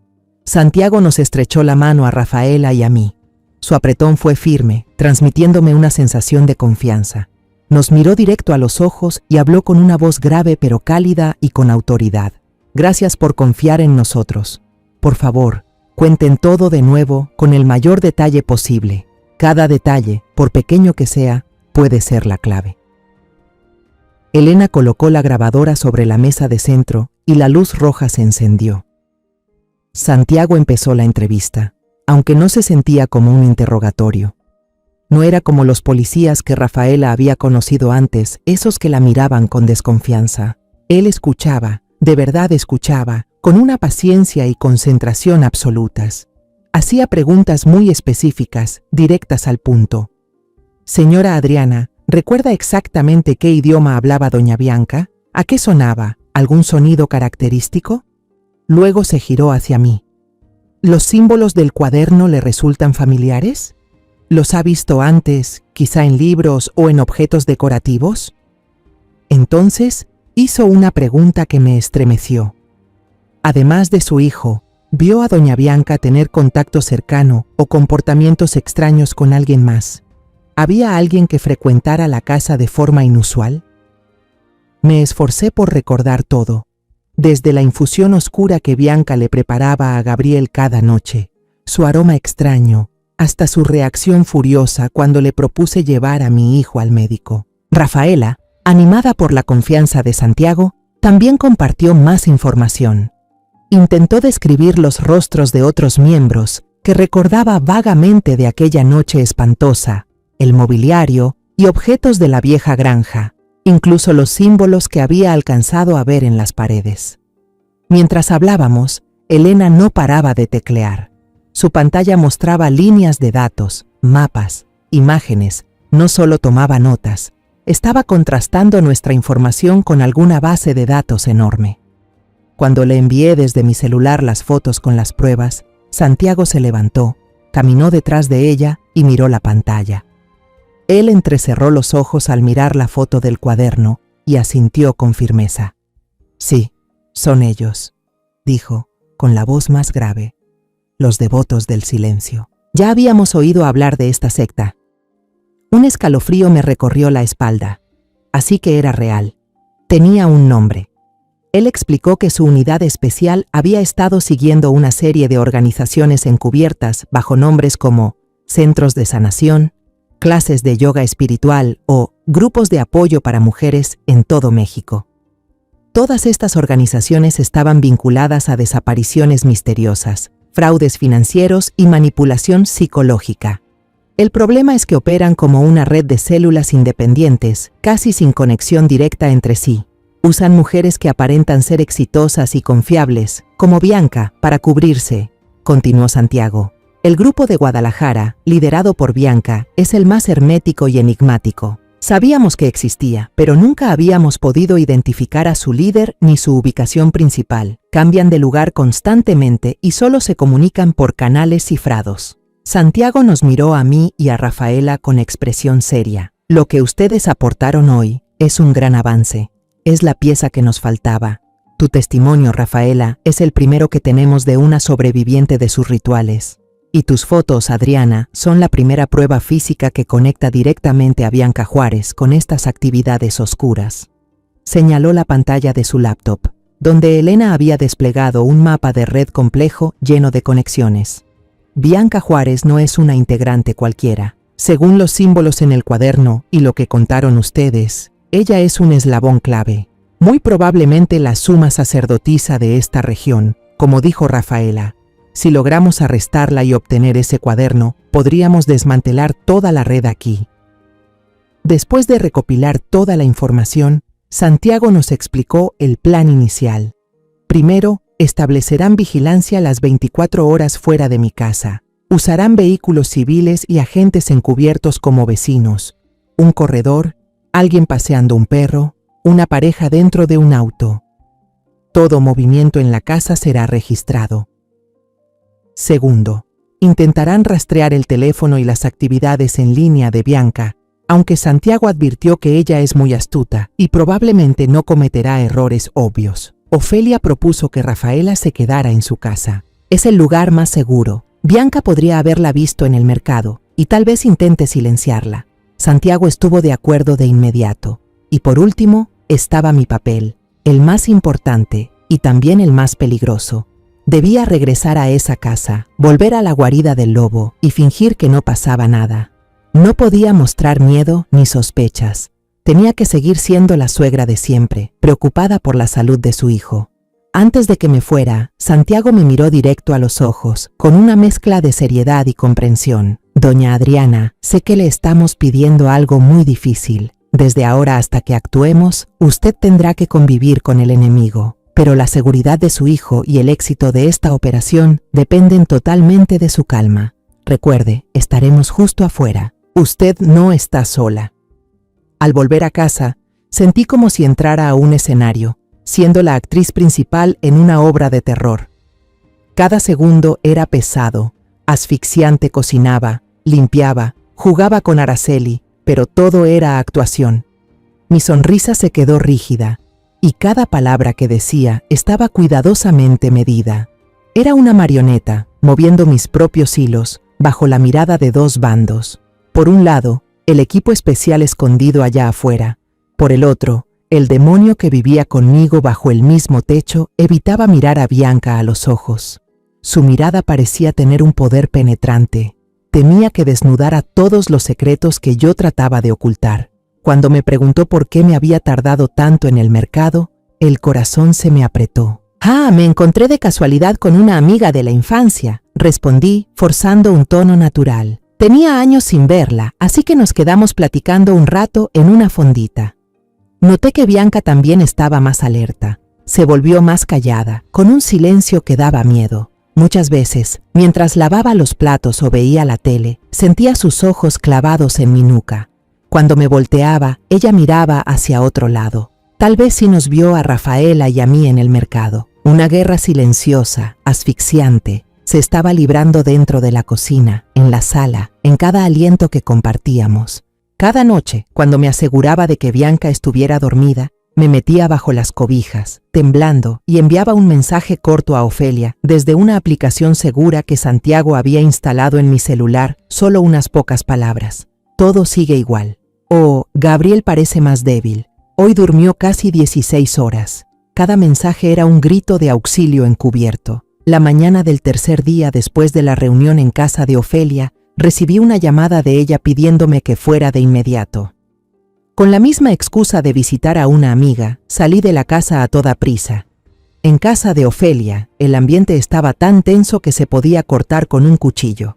Santiago nos estrechó la mano a Rafaela y a mí. Su apretón fue firme, transmitiéndome una sensación de confianza. Nos miró directo a los ojos y habló con una voz grave pero cálida y con autoridad. «Gracias por confiar en nosotros. Por favor, cuenten todo de nuevo con el mayor detalle posible. Cada detalle, por pequeño que sea, puede ser la clave». Elena colocó la grabadora sobre la mesa de centro y la luz roja se encendió. Santiago empezó la entrevista, aunque no se sentía como un interrogatorio. No era como los policías que Rafaela había conocido antes, esos que la miraban con desconfianza. Él escuchaba, de verdad escuchaba, con una paciencia y concentración absolutas. Hacía preguntas muy específicas, directas al punto. «Señora Adriana, ¿recuerda exactamente qué idioma hablaba doña Bianca? ¿A qué sonaba? ¿Algún sonido característico?». Luego se giró hacia mí. «¿Los símbolos del cuaderno le resultan familiares? ¿Los ha visto antes, quizá en libros o en objetos decorativos?». Entonces hizo una pregunta que me estremeció. Además de su hijo, ¿vio a doña Bianca tener contacto cercano o comportamientos extraños con alguien más? ¿Había alguien que frecuentara la casa de forma inusual? Me esforcé por recordar todo, desde la infusión oscura que Bianca le preparaba a Gabriel cada noche, su aroma extraño, hasta su reacción furiosa cuando le propuse llevar a mi hijo al médico. Rafaela, animada por la confianza de Santiago, también compartió más información. Intentó describir los rostros de otros miembros que recordaba vagamente de aquella noche espantosa, el mobiliario y objetos de la vieja granja, incluso los símbolos que había alcanzado a ver en las paredes. Mientras hablábamos, Elena no paraba de teclear. Su pantalla mostraba líneas de datos, mapas, imágenes, no solo tomaba notas, estaba contrastando nuestra información con alguna base de datos enorme. Cuando le envié desde mi celular las fotos con las pruebas, Santiago se levantó, caminó detrás de ella y miró la pantalla. Él entrecerró los ojos al mirar la foto del cuaderno y asintió con firmeza. «Sí, son ellos», dijo, con la voz más grave. «Los devotos del silencio». Ya habíamos oído hablar de esta secta. Un escalofrío me recorrió la espalda. Así que era real. Tenía un nombre. Él explicó que su unidad especial había estado siguiendo una serie de organizaciones encubiertas bajo nombres como centros de sanación, clases de yoga espiritual o grupos de apoyo para mujeres en todo México. Todas estas organizaciones estaban vinculadas a desapariciones misteriosas, fraudes financieros y manipulación psicológica. El problema es que operan como una red de células independientes, casi sin conexión directa entre sí. Usan mujeres que aparentan ser exitosas y confiables, como Bianca, para cubrirse, continuó Santiago. El grupo de Guadalajara, liderado por Bianca, es el más hermético y enigmático. Sabíamos que existía, pero nunca habíamos podido identificar a su líder ni su ubicación principal. Cambian de lugar constantemente y solo se comunican por canales cifrados. Santiago nos miró a mí y a Rafaela con expresión seria. Lo que ustedes aportaron hoy es un gran avance. Es la pieza que nos faltaba. Tu testimonio, Rafaela, es el primero que tenemos de una sobreviviente de sus rituales. Y tus fotos, Adriana, son la primera prueba física que conecta directamente a Bianca Juárez con estas actividades oscuras. Señaló la pantalla de su laptop, donde Elena había desplegado un mapa de red complejo lleno de conexiones. Bianca Juárez no es una integrante cualquiera. Según los símbolos en el cuaderno y lo que contaron ustedes, ella es un eslabón clave. Muy probablemente la suma sacerdotisa de esta región, como dijo Rafaela. Si logramos arrestarla y obtener ese cuaderno, podríamos desmantelar toda la red aquí. Después de recopilar toda la información, Santiago nos explicó el plan inicial. Primero, establecerán vigilancia las 24 horas fuera de mi casa. Usarán vehículos civiles y agentes encubiertos como vecinos, un corredor, alguien paseando un perro, una pareja dentro de un auto. Todo movimiento en la casa será registrado. Segundo, intentarán rastrear el teléfono y las actividades en línea de Bianca, aunque Santiago advirtió que ella es muy astuta y probablemente no cometerá errores obvios. Ofelia propuso que Rafaela se quedara en su casa. Es el lugar más seguro. Bianca podría haberla visto en el mercado y tal vez intente silenciarla. Santiago estuvo de acuerdo de inmediato. Y por último, estaba mi papel, el más importante y también el más peligroso. Debía regresar a esa casa, volver a la guarida del lobo y fingir que no pasaba nada. No podía mostrar miedo ni sospechas. Tenía que seguir siendo la suegra de siempre, preocupada por la salud de su hijo. Antes de que me fuera, Santiago me miró directo a los ojos, con una mezcla de seriedad y comprensión. Doña Adriana, sé que le estamos pidiendo algo muy difícil. Desde ahora hasta que actuemos, usted tendrá que convivir con el enemigo. Pero la seguridad de su hijo y el éxito de esta operación dependen totalmente de su calma. Recuerde, estaremos justo afuera. Usted no está sola. Al volver a casa, sentí como si entrara a un escenario, siendo la actriz principal en una obra de terror. Cada segundo era pesado, asfixiante. Cocinaba, limpiaba, jugaba con Araceli, pero todo era actuación. Mi sonrisa se quedó rígida, y cada palabra que decía estaba cuidadosamente medida. Era una marioneta, moviendo mis propios hilos, bajo la mirada de dos bandos. Por un lado, el equipo especial escondido allá afuera. Por el otro, el demonio que vivía conmigo bajo el mismo techo evitaba mirar a Bianca a los ojos. Su mirada parecía tener un poder penetrante. Temía que desnudara todos los secretos que yo trataba de ocultar. Cuando me preguntó por qué me había tardado tanto en el mercado, el corazón se me apretó. Me encontré de casualidad con una amiga de la infancia, respondí, forzando un tono natural. Tenía años sin verla, así que nos quedamos platicando un rato en una fondita. Noté que Bianca también estaba más alerta. Se volvió más callada, con un silencio que daba miedo. Muchas veces, mientras lavaba los platos o veía la tele, sentía sus ojos clavados en mi nuca. Cuando me volteaba, ella miraba hacia otro lado. Tal vez sí nos vio a Rafaela y a mí en el mercado. Una guerra silenciosa, asfixiante, se estaba librando dentro de la cocina, en la sala, en cada aliento que compartíamos. Cada noche, cuando me aseguraba de que Bianca estuviera dormida, me metía bajo las cobijas, temblando, y enviaba un mensaje corto a Ofelia desde una aplicación segura que Santiago había instalado en mi celular, solo unas pocas palabras. Todo sigue igual. Gabriel parece más débil. Hoy durmió casi 16 horas. Cada mensaje era un grito de auxilio encubierto. La mañana del tercer día después de la reunión en casa de Ofelia, recibí una llamada de ella pidiéndome que fuera de inmediato. Con la misma excusa de visitar a una amiga, salí de la casa a toda prisa. En casa de Ofelia, el ambiente estaba tan tenso que se podía cortar con un cuchillo.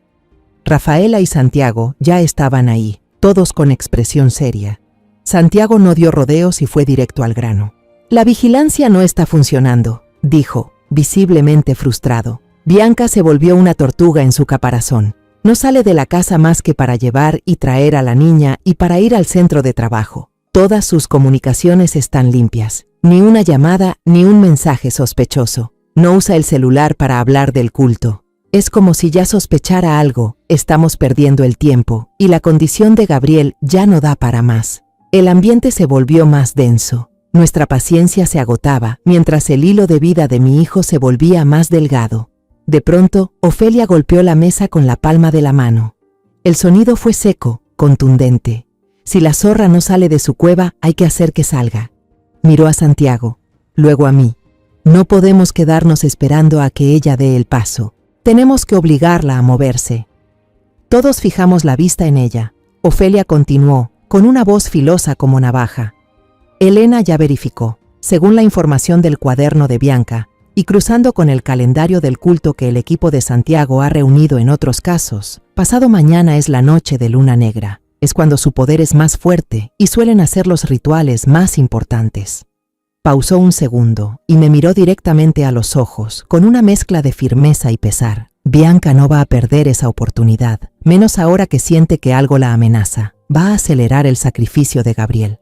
Rafaela y Santiago ya estaban ahí, todos con expresión seria. Santiago no dio rodeos y fue directo al grano. La vigilancia no está funcionando, dijo, visiblemente frustrado. Bianca se volvió una tortuga en su caparazón. No sale de la casa más que para llevar y traer a la niña y para ir al centro de trabajo. Todas sus comunicaciones están limpias. Ni una llamada ni un mensaje sospechoso. No usa el celular para hablar del culto. Es como si ya sospechara algo, estamos perdiendo el tiempo, y la condición de Gabriel ya no da para más. El ambiente se volvió más denso. Nuestra paciencia se agotaba, mientras el hilo de vida de mi hijo se volvía más delgado. De pronto, Ofelia golpeó la mesa con la palma de la mano. El sonido fue seco, contundente. Si la zorra no sale de su cueva, hay que hacer que salga. Miró a Santiago, luego a mí. No podemos quedarnos esperando a que ella dé el paso. Tenemos que obligarla a moverse. Todos fijamos la vista en ella. Ofelia continuó, con una voz filosa como navaja. Elena ya verificó, según la información del cuaderno de Bianca, y cruzando con el calendario del culto que el equipo de Santiago ha reunido en otros casos, pasado mañana es la noche de luna negra. Es cuando su poder es más fuerte y suelen hacer los rituales más importantes. Pausó un segundo y me miró directamente a los ojos, con una mezcla de firmeza y pesar. Bianca no va a perder esa oportunidad, menos ahora que siente que algo la amenaza. Va a acelerar el sacrificio de Gabriel.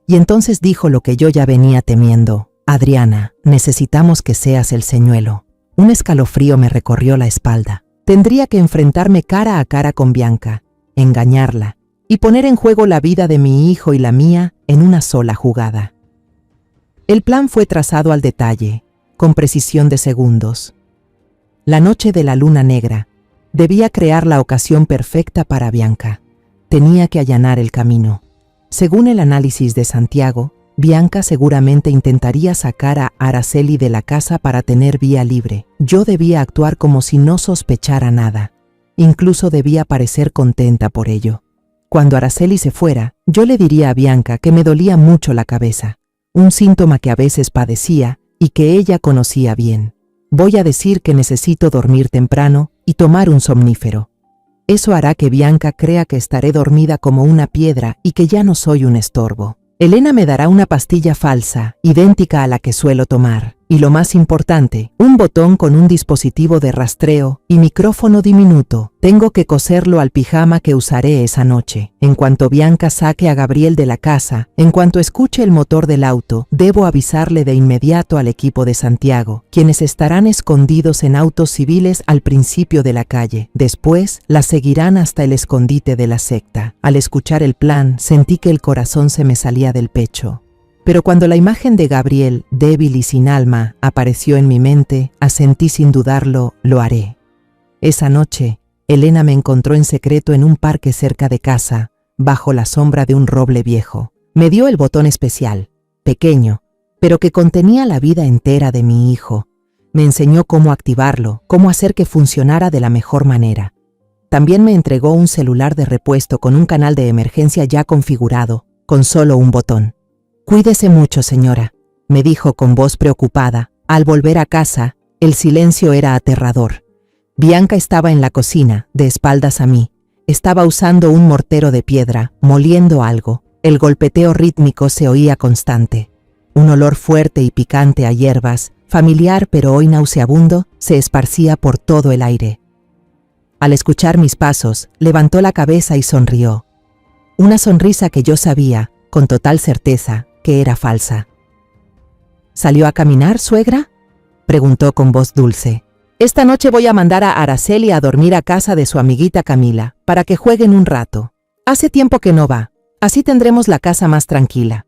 Y entonces dijo lo que yo ya venía temiendo. Adriana, necesitamos que seas el señuelo. Un escalofrío me recorrió la espalda. Tendría que enfrentarme cara a cara con Bianca, engañarla y poner en juego la vida de mi hijo y la mía en una sola jugada. El plan fue trazado al detalle, con precisión de segundos. La noche de la luna negra debía crear la ocasión perfecta para Bianca. Tenía que allanar el camino. Según el análisis de Santiago, Bianca seguramente intentaría sacar a Araceli de la casa para tener vía libre. Yo debía actuar como si no sospechara nada. Incluso debía parecer contenta por ello. Cuando Araceli se fuera, yo le diría a Bianca que me dolía mucho la cabeza, un síntoma que a veces padecía y que ella conocía bien. Voy a decir que necesito dormir temprano y tomar un somnífero. Eso hará que Bianca crea que estaré dormida como una piedra y que ya no soy un estorbo. Elena me dará una pastilla falsa, idéntica a la que suelo tomar. Y lo más importante, un botón con un dispositivo de rastreo y micrófono diminuto. Tengo que coserlo al pijama que usaré esa noche. En cuanto Bianca saque a Gabriel de la casa, en cuanto escuche el motor del auto, debo avisarle de inmediato al equipo de Santiago, quienes estarán escondidos en autos civiles al principio de la calle. Después, la seguirán hasta el escondite de la secta. Al escuchar el plan, sentí que el corazón se me salía del pecho. Pero cuando la imagen de Gabriel, débil y sin alma, apareció en mi mente, asentí sin dudarlo, lo haré. Esa noche, Elena me encontró en secreto en un parque cerca de casa, bajo la sombra de un roble viejo. Me dio el botón especial, pequeño, pero que contenía la vida entera de mi hijo. Me enseñó cómo activarlo, cómo hacer que funcionara de la mejor manera. También me entregó un celular de repuesto con un canal de emergencia ya configurado, con solo un botón. «Cuídese mucho, señora», me dijo con voz preocupada. Al volver a casa, el silencio era aterrador. Bianca estaba en la cocina, de espaldas a mí. Estaba usando un mortero de piedra, moliendo algo. El golpeteo rítmico se oía constante. Un olor fuerte y picante a hierbas, familiar pero hoy nauseabundo, se esparcía por todo el aire. Al escuchar mis pasos, levantó la cabeza y sonrió. Una sonrisa que yo sabía, con total certeza, que era falsa. ¿Salió a caminar, suegra?, preguntó con voz dulce. Esta noche voy a mandar a Araceli a dormir a casa de su amiguita Camila, para que jueguen un rato. Hace tiempo que no va, así tendremos la casa más tranquila.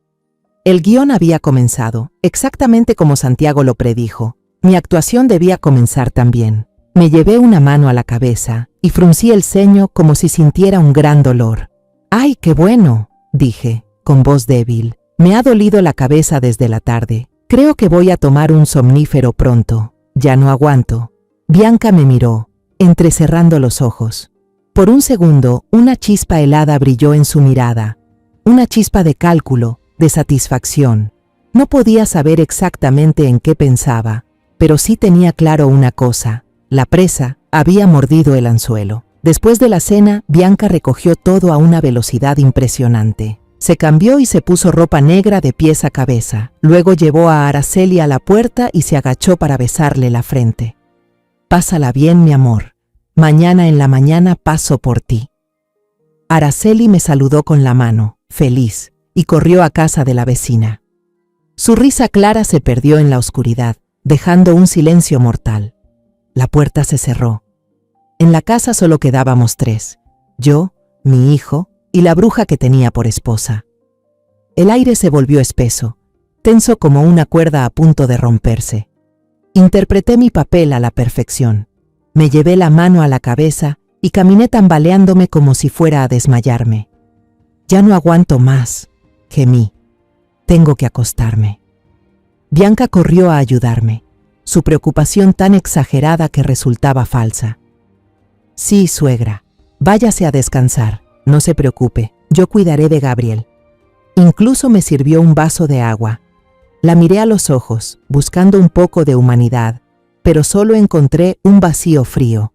El guión había comenzado, exactamente como Santiago lo predijo. Mi actuación debía comenzar también. Me llevé una mano a la cabeza y fruncí el ceño como si sintiera un gran dolor. «¡Ay, qué bueno!», dije, con voz débil. «Me ha dolido la cabeza desde la tarde. Creo que voy a tomar un somnífero pronto. Ya no aguanto». Bianca me miró, entrecerrando los ojos. Por un segundo, una chispa helada brilló en su mirada. Una chispa de cálculo, de satisfacción. No podía saber exactamente en qué pensaba, pero sí tenía claro una cosa. La presa había mordido el anzuelo. Después de la cena, Bianca recogió todo a una velocidad impresionante. Se cambió y se puso ropa negra de pies a cabeza. Luego llevó a Araceli a la puerta y se agachó para besarle la frente. «Pásala bien, mi amor. Mañana en la mañana paso por ti». Araceli me saludó con la mano, feliz, y corrió a casa de la vecina. Su risa clara se perdió en la oscuridad, dejando un silencio mortal. La puerta se cerró. En la casa solo quedábamos 3, yo, mi hijo y la bruja que tenía por esposa. El aire se volvió espeso, tenso como una cuerda a punto de romperse. Interpreté mi papel a la perfección. Me llevé la mano a la cabeza y caminé tambaleándome como si fuera a desmayarme. Ya no aguanto más, gemí. Tengo que acostarme. Bianca corrió a ayudarme, su preocupación tan exagerada que resultaba falsa. Sí, suegra, váyase a descansar, no se preocupe, yo cuidaré de Gabriel. Incluso me sirvió un vaso de agua. La miré a los ojos, buscando un poco de humanidad, pero solo encontré un vacío frío.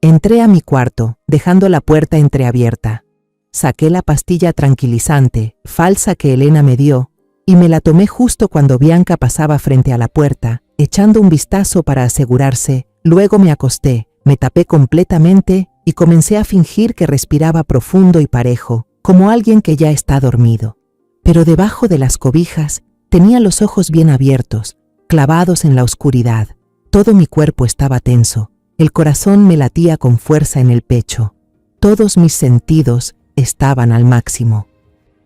Entré a mi cuarto, dejando la puerta entreabierta. Saqué la pastilla tranquilizante, falsa que Elena me dio, y me la tomé justo cuando Bianca pasaba frente a la puerta, echando un vistazo para asegurarse. Luego me acosté, me tapé completamente y comencé a fingir que respiraba profundo y parejo, como alguien que ya está dormido. Pero debajo de las cobijas tenía los ojos bien abiertos, clavados en la oscuridad. Todo mi cuerpo estaba tenso, el corazón me latía con fuerza en el pecho. Todos mis sentidos estaban al máximo.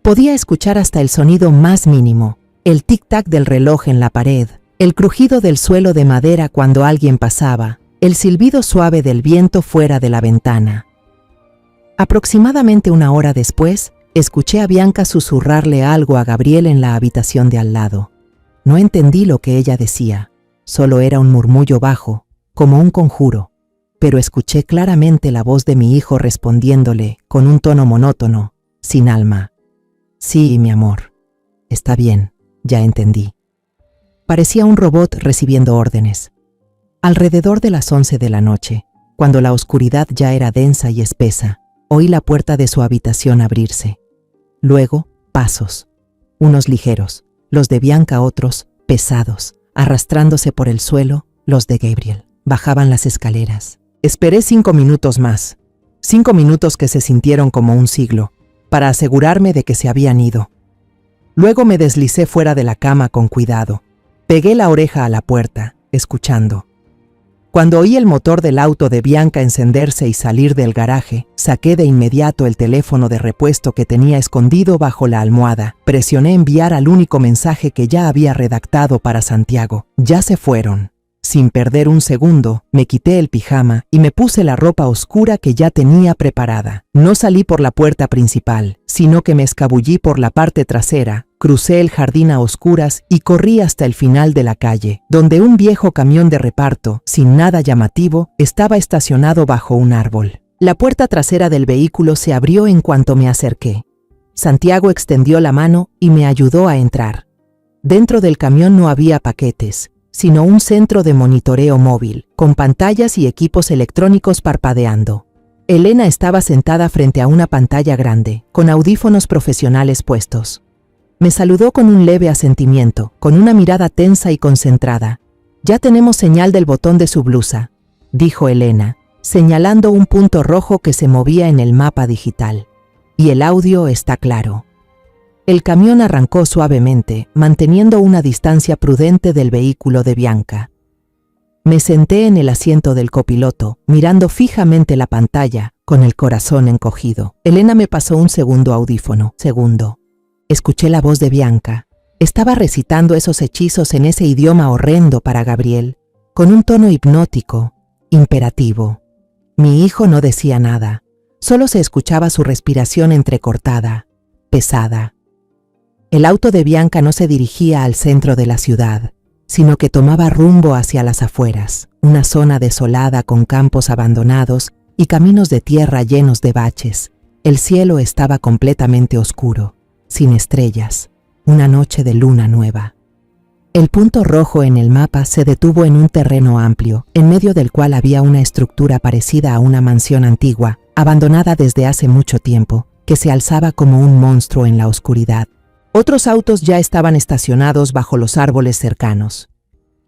Podía escuchar hasta el sonido más mínimo, el tic-tac del reloj en la pared, el crujido del suelo de madera cuando alguien pasaba, el silbido suave del viento fuera de la ventana. Aproximadamente una hora después, escuché a Bianca susurrarle algo a Gabriel en la habitación de al lado. No entendí lo que ella decía, solo era un murmullo bajo, como un conjuro, pero escuché claramente la voz de mi hijo respondiéndole con un tono monótono, sin alma. Sí, mi amor. Está bien, ya entendí. Parecía un robot recibiendo órdenes. Alrededor de las 11 de la noche, cuando la oscuridad ya era densa y espesa, oí la puerta de su habitación abrirse. Luego, pasos. Unos ligeros, los de Bianca otros, pesados, arrastrándose por el suelo, los de Gabriel. Bajaban las escaleras. Esperé 5 minutos más. 5 minutos que se sintieron como un siglo, para asegurarme de que se habían ido. Luego me deslicé fuera de la cama con cuidado. Pegué la oreja a la puerta, escuchando. Cuando oí el motor del auto de Bianca encenderse y salir del garaje, saqué de inmediato el teléfono de repuesto que tenía escondido bajo la almohada. Presioné enviar al único mensaje que ya había redactado para Santiago. Ya se fueron. Sin perder un segundo, me quité el pijama y me puse la ropa oscura que ya tenía preparada. No salí por la puerta principal, sino que me escabullí por la parte trasera, crucé el jardín a oscuras y corrí hasta el final de la calle, donde un viejo camión de reparto, sin nada llamativo, estaba estacionado bajo un árbol. La puerta trasera del vehículo se abrió en cuanto me acerqué. Santiago extendió la mano y me ayudó a entrar. Dentro del camión no había paquetes, sino un centro de monitoreo móvil, con pantallas y equipos electrónicos parpadeando. Elena estaba sentada frente a una pantalla grande, con audífonos profesionales puestos. Me saludó con un leve asentimiento, con una mirada tensa y concentrada. «Ya tenemos señal del botón de su blusa», dijo Elena, señalando un punto rojo que se movía en el mapa digital. «Y el audio está claro». El camión arrancó suavemente, manteniendo una distancia prudente del vehículo de Bianca. Me senté en el asiento del copiloto, mirando fijamente la pantalla, con el corazón encogido. Elena me pasó un segundo audífono. Segundo. Escuché la voz de Bianca. Estaba recitando esos hechizos en ese idioma horrendo para Gabriel, con un tono hipnótico, imperativo. Mi hijo no decía nada, solo se escuchaba su respiración entrecortada, pesada. El auto de Bianca no se dirigía al centro de la ciudad, sino que tomaba rumbo hacia las afueras, una zona desolada con campos abandonados y caminos de tierra llenos de baches. El cielo estaba completamente oscuro, sin estrellas, una noche de luna nueva. El punto rojo en el mapa se detuvo en un terreno amplio, en medio del cual había una estructura parecida a una mansión antigua, abandonada desde hace mucho tiempo, que se alzaba como un monstruo en la oscuridad. Otros autos ya estaban estacionados bajo los árboles cercanos.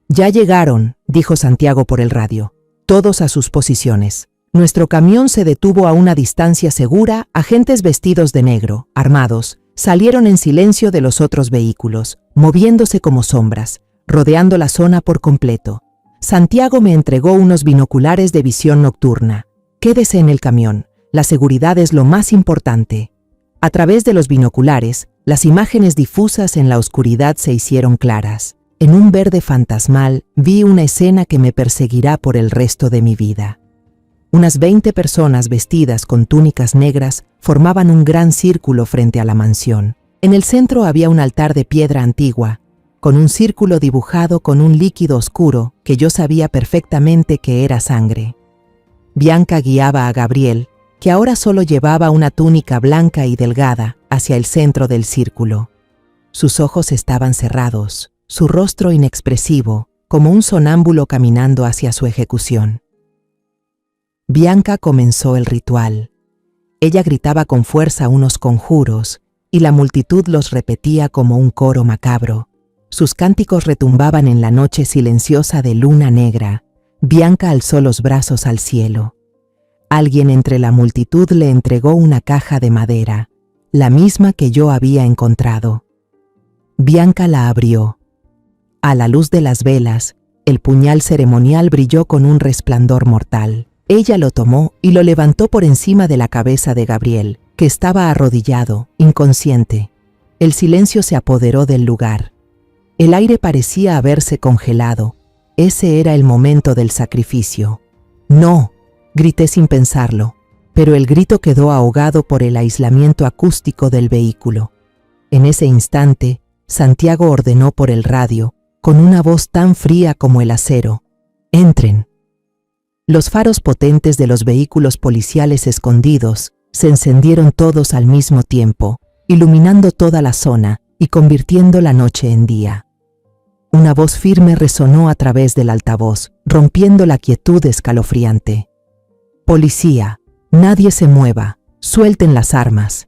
«Ya llegaron», dijo Santiago por el radio. «Todos a sus posiciones». Nuestro camión se detuvo a una distancia segura. Agentes vestidos de negro, armados, salieron en silencio de los otros vehículos, moviéndose como sombras, rodeando la zona por completo. Santiago me entregó unos binoculares de visión nocturna. Quédese en el camión, la seguridad es lo más importante. A través de los binoculares, las imágenes difusas en la oscuridad se hicieron claras. En un verde fantasmal vi una escena que me perseguirá por el resto de mi vida. Unas 20 personas vestidas con túnicas negras formaban un gran círculo frente a la mansión. En el centro había un altar de piedra antigua, con un círculo dibujado con un líquido oscuro que yo sabía perfectamente que era sangre. Bianca guiaba a Gabriel, que ahora solo llevaba una túnica blanca y delgada, hacia el centro del círculo. Sus ojos estaban cerrados, su rostro inexpresivo, como un sonámbulo caminando hacia su ejecución. Bianca comenzó el ritual. Ella gritaba con fuerza unos conjuros, y la multitud los repetía como un coro macabro. Sus cánticos retumbaban en la noche silenciosa de luna negra. Bianca alzó los brazos al cielo. Alguien entre la multitud le entregó una caja de madera, la misma que yo había encontrado. Bianca la abrió. A la luz de las velas, el puñal ceremonial brilló con un resplandor mortal. Ella lo tomó y lo levantó por encima de la cabeza de Gabriel, que estaba arrodillado, inconsciente. El silencio se apoderó del lugar. El aire parecía haberse congelado. Ese era el momento del sacrificio. ¡No!, grité sin pensarlo, pero el grito quedó ahogado por el aislamiento acústico del vehículo. En ese instante, Santiago ordenó por el radio, con una voz tan fría como el acero: «¡Entren!». Los faros potentes de los vehículos policiales escondidos se encendieron todos al mismo tiempo, iluminando toda la zona y convirtiendo la noche en día. Una voz firme resonó a través del altavoz, rompiendo la quietud escalofriante. «Policía, nadie se mueva, suelten las armas».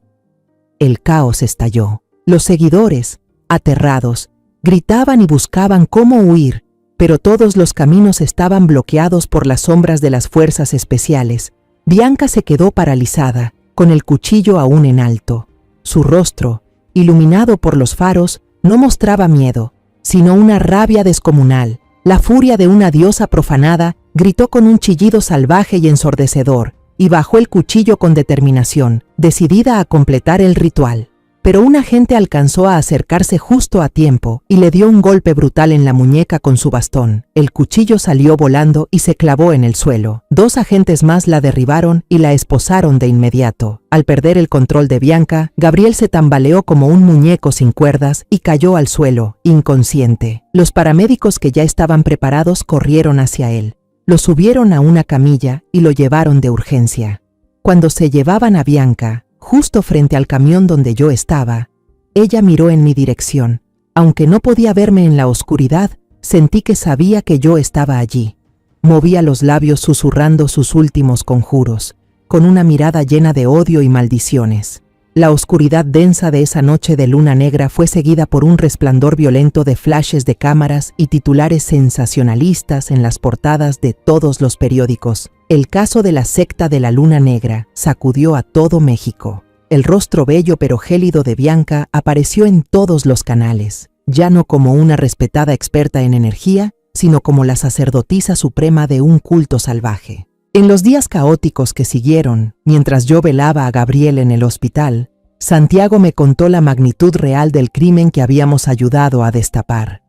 El caos estalló. Los seguidores, aterrados, gritaban y buscaban cómo huir, pero todos los caminos estaban bloqueados por las sombras de las fuerzas especiales. Bianca se quedó paralizada, con el cuchillo aún en alto. Su rostro, iluminado por los faros, no mostraba miedo, sino una rabia descomunal. La furia de una diosa profanada gritó con un chillido salvaje y ensordecedor, y bajó el cuchillo con determinación, decidida a completar el ritual. Pero un agente alcanzó a acercarse justo a tiempo y le dio un golpe brutal en la muñeca con su bastón. El cuchillo salió volando y se clavó en el suelo. 2 agentes más la derribaron y la esposaron de inmediato. Al perder el control de Bianca, Gabriel se tambaleó como un muñeco sin cuerdas y cayó al suelo, inconsciente. Los paramédicos que ya estaban preparados corrieron hacia él. Lo subieron a una camilla y lo llevaron de urgencia. Cuando se llevaban a Bianca, justo frente al camión donde yo estaba, ella miró en mi dirección. Aunque no podía verme en la oscuridad, sentí que sabía que yo estaba allí. Movía los labios susurrando sus últimos conjuros, con una mirada llena de odio y maldiciones. La oscuridad densa de esa noche de luna negra fue seguida por un resplandor violento de flashes de cámaras y titulares sensacionalistas en las portadas de todos los periódicos. El caso de la secta de la Luna Negra sacudió a todo México. El rostro bello pero gélido de Bianca apareció en todos los canales, ya no como una respetada experta en energía, sino como la sacerdotisa suprema de un culto salvaje. En los días caóticos que siguieron, mientras yo velaba a Gabriel en el hospital, Santiago me contó la magnitud real del crimen que habíamos ayudado a destapar.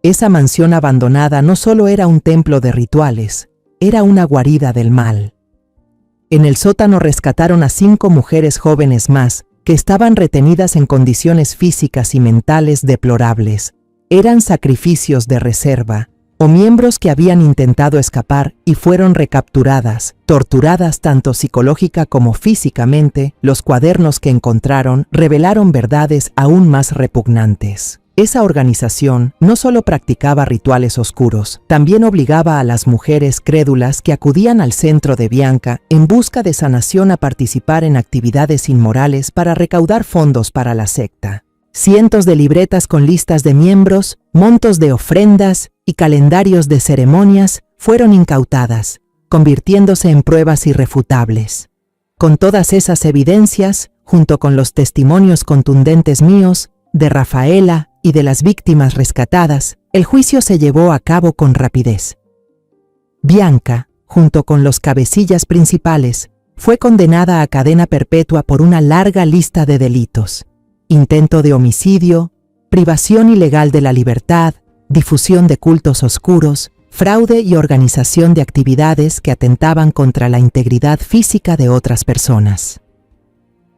Esa mansión abandonada no solo era un templo de rituales, era una guarida del mal. En el sótano rescataron a 5 mujeres jóvenes más, que estaban retenidas en condiciones físicas y mentales deplorables. Eran sacrificios de reserva, o miembros que habían intentado escapar y fueron recapturadas, torturadas tanto psicológica como físicamente. Los cuadernos que encontraron revelaron verdades aún más repugnantes. Esa organización no solo practicaba rituales oscuros, también obligaba a las mujeres crédulas que acudían al centro de Bianca en busca de sanación a participar en actividades inmorales para recaudar fondos para la secta. Cientos de libretas con listas de miembros, montos de ofrendas y calendarios de ceremonias fueron incautadas, convirtiéndose en pruebas irrefutables. Con todas esas evidencias, junto con los testimonios contundentes míos, de Rafaela y de las víctimas rescatadas, El juicio se llevó a cabo con rapidez. Bianca, junto con los cabecillas principales, fue condenada a cadena perpetua por una larga lista de delitos: intento de homicidio, privación ilegal de la libertad, difusión de cultos oscuros, fraude y organización de actividades que atentaban contra la integridad física de otras personas.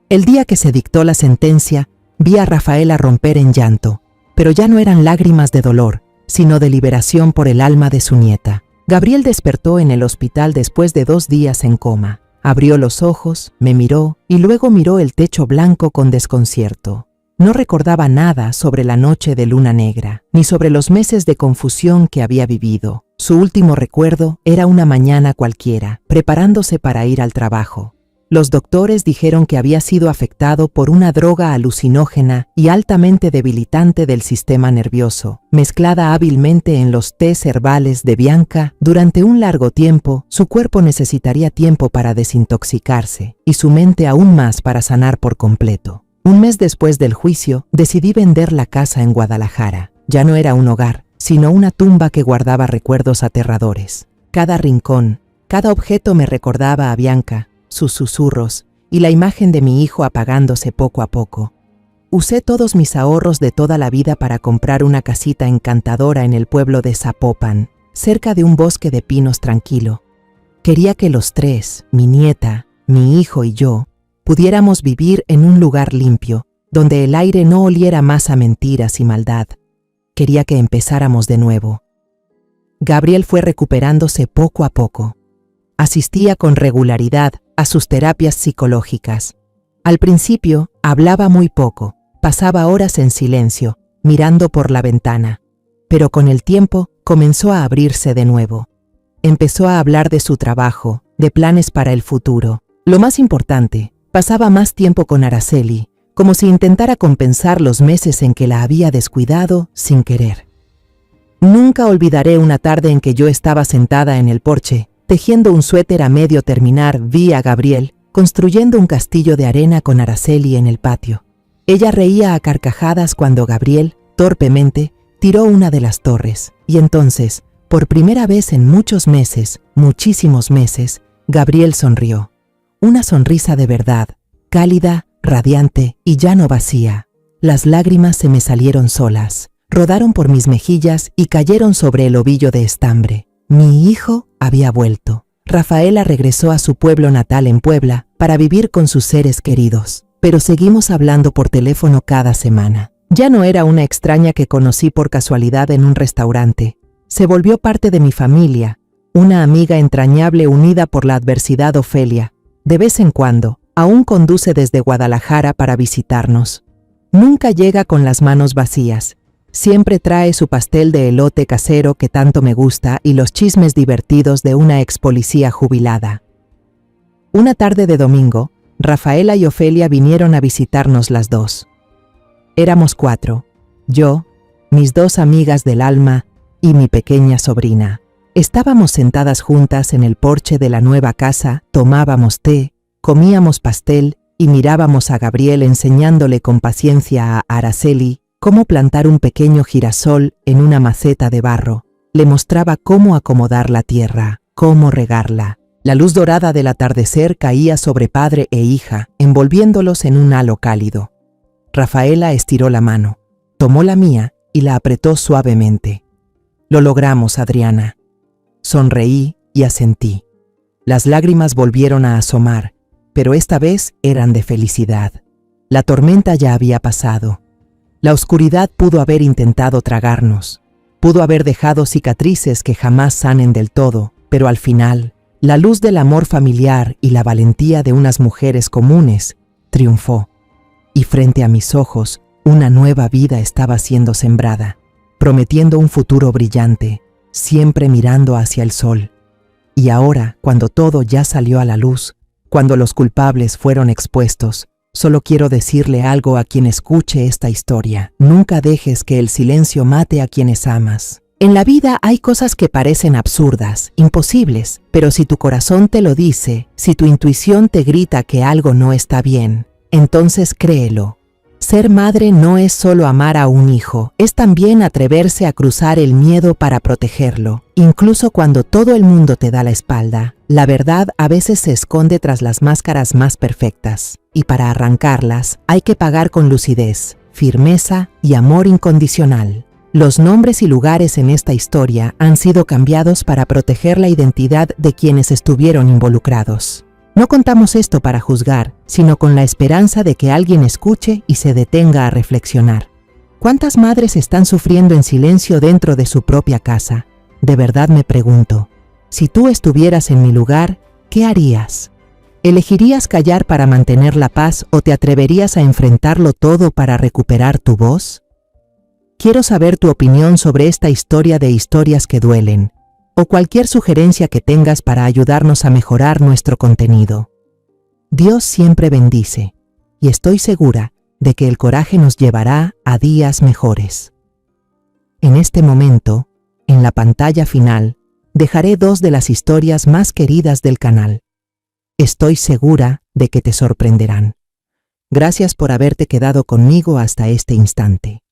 El día que se dictó la sentencia, vi a Rafaela romper en llanto, pero ya no eran lágrimas de dolor, sino de liberación por el alma de su nieta. Gabriel despertó en el hospital después de 2 días en coma. Abrió los ojos, me miró y luego miró el techo blanco con desconcierto. No recordaba nada sobre la noche de luna negra, ni sobre los meses de confusión que había vivido. Su último recuerdo era una mañana cualquiera, preparándose para ir al trabajo. Los doctores dijeron que había sido afectado por una droga alucinógena y altamente debilitante del sistema nervioso, mezclada hábilmente en los tés herbales de Bianca. Durante un largo tiempo, su cuerpo necesitaría tiempo para desintoxicarse y su mente aún más para sanar por completo. Un mes después del juicio, decidí vender la casa en Guadalajara. Ya no era un hogar, sino una tumba que guardaba recuerdos aterradores. Cada rincón, cada objeto me recordaba a Bianca, sus susurros y la imagen de mi hijo apagándose poco a poco. Usé todos mis ahorros de toda la vida para comprar una casita encantadora en el pueblo de Zapopan, cerca de un bosque de pinos tranquilo. Quería que los 3, mi nieta, mi hijo y yo, pudiéramos vivir en un lugar limpio, donde el aire no oliera más a mentiras y maldad. Quería que empezáramos de nuevo. Gabriel fue recuperándose poco a poco. Asistía con regularidad a sus terapias psicológicas. Al principio, hablaba muy poco, pasaba horas en silencio, mirando por la ventana. Pero con el tiempo, comenzó a abrirse de nuevo. Empezó a hablar de su trabajo, de planes para el futuro. Lo más importante, pasaba más tiempo con Araceli, como si intentara compensar los meses en que la había descuidado sin querer. Nunca olvidaré una tarde en que yo estaba sentada en el porche, tejiendo un suéter a medio terminar. Vi a Gabriel construyendo un castillo de arena con Araceli en el patio. Ella reía a carcajadas cuando Gabriel, torpemente, tiró una de las torres, y entonces, por primera vez en muchos meses, muchísimos meses, Gabriel sonrió. Una sonrisa de verdad, cálida, radiante y ya no vacía. Las lágrimas se me salieron solas, rodaron por mis mejillas y cayeron sobre el ovillo de estambre. Mi hijo había vuelto. Rafaela regresó a su pueblo natal en Puebla para vivir con sus seres queridos, pero seguimos hablando por teléfono cada semana. Ya no era una extraña que conocí por casualidad en un restaurante. Se volvió parte de mi familia, una amiga entrañable unida por la adversidad. Ofelia, de vez en cuando, aún conduce desde Guadalajara para visitarnos. Nunca llega con las manos vacías. Siempre trae su pastel de elote casero que tanto me gusta y los chismes divertidos de una ex policía jubilada. Una tarde de domingo, Rafaela y Ofelia vinieron a visitarnos las dos. Éramos 4, yo, mis 2 amigas del alma y mi pequeña sobrina. Estábamos sentadas juntas en el porche de la nueva casa, tomábamos té, comíamos pastel y mirábamos a Gabriel enseñándole con paciencia a Araceli cómo plantar un pequeño girasol en una maceta de barro. Le mostraba cómo acomodar la tierra, cómo regarla. La luz dorada del atardecer caía sobre padre e hija, envolviéndolos en un halo cálido. Rafaela estiró la mano, tomó la mía y la apretó suavemente. Lo logramos, Adriana. Sonreí y asentí. Las lágrimas volvieron a asomar, pero esta vez eran de felicidad. La tormenta ya había pasado. La oscuridad pudo haber intentado tragarnos, pudo haber dejado cicatrices que jamás sanen del todo, pero al final, la luz del amor familiar y la valentía de unas mujeres comunes triunfó. Y frente a mis ojos, una nueva vida estaba siendo sembrada, prometiendo un futuro brillante, siempre mirando hacia el sol. Y ahora, cuando todo ya salió a la luz, cuando los culpables fueron expuestos, solo quiero decirle algo a quien escuche esta historia. Nunca dejes que el silencio mate a quienes amas. En la vida hay cosas que parecen absurdas, imposibles, pero si tu corazón te lo dice, si tu intuición te grita que algo no está bien, entonces créelo. Ser madre no es solo amar a un hijo, es también atreverse a cruzar el miedo para protegerlo. Incluso cuando todo el mundo te da la espalda, la verdad a veces se esconde tras las máscaras más perfectas. Y para arrancarlas, hay que pagar con lucidez, firmeza y amor incondicional. Los nombres y lugares en esta historia han sido cambiados para proteger la identidad de quienes estuvieron involucrados. No contamos esto para juzgar, sino con la esperanza de que alguien escuche y se detenga a reflexionar. ¿Cuántas madres están sufriendo en silencio dentro de su propia casa? De verdad me pregunto, si tú estuvieras en mi lugar, ¿qué harías? ¿Elegirías callar para mantener la paz o te atreverías a enfrentarlo todo para recuperar tu voz? Quiero saber tu opinión sobre esta historia de historias que duelen, o cualquier sugerencia que tengas para ayudarnos a mejorar nuestro contenido. Dios siempre bendice, y estoy segura de que el coraje nos llevará a días mejores. En este momento, en la pantalla final, dejaré 2 de las historias más queridas del canal. Estoy segura de que te sorprenderán. Gracias por haberte quedado conmigo hasta este instante.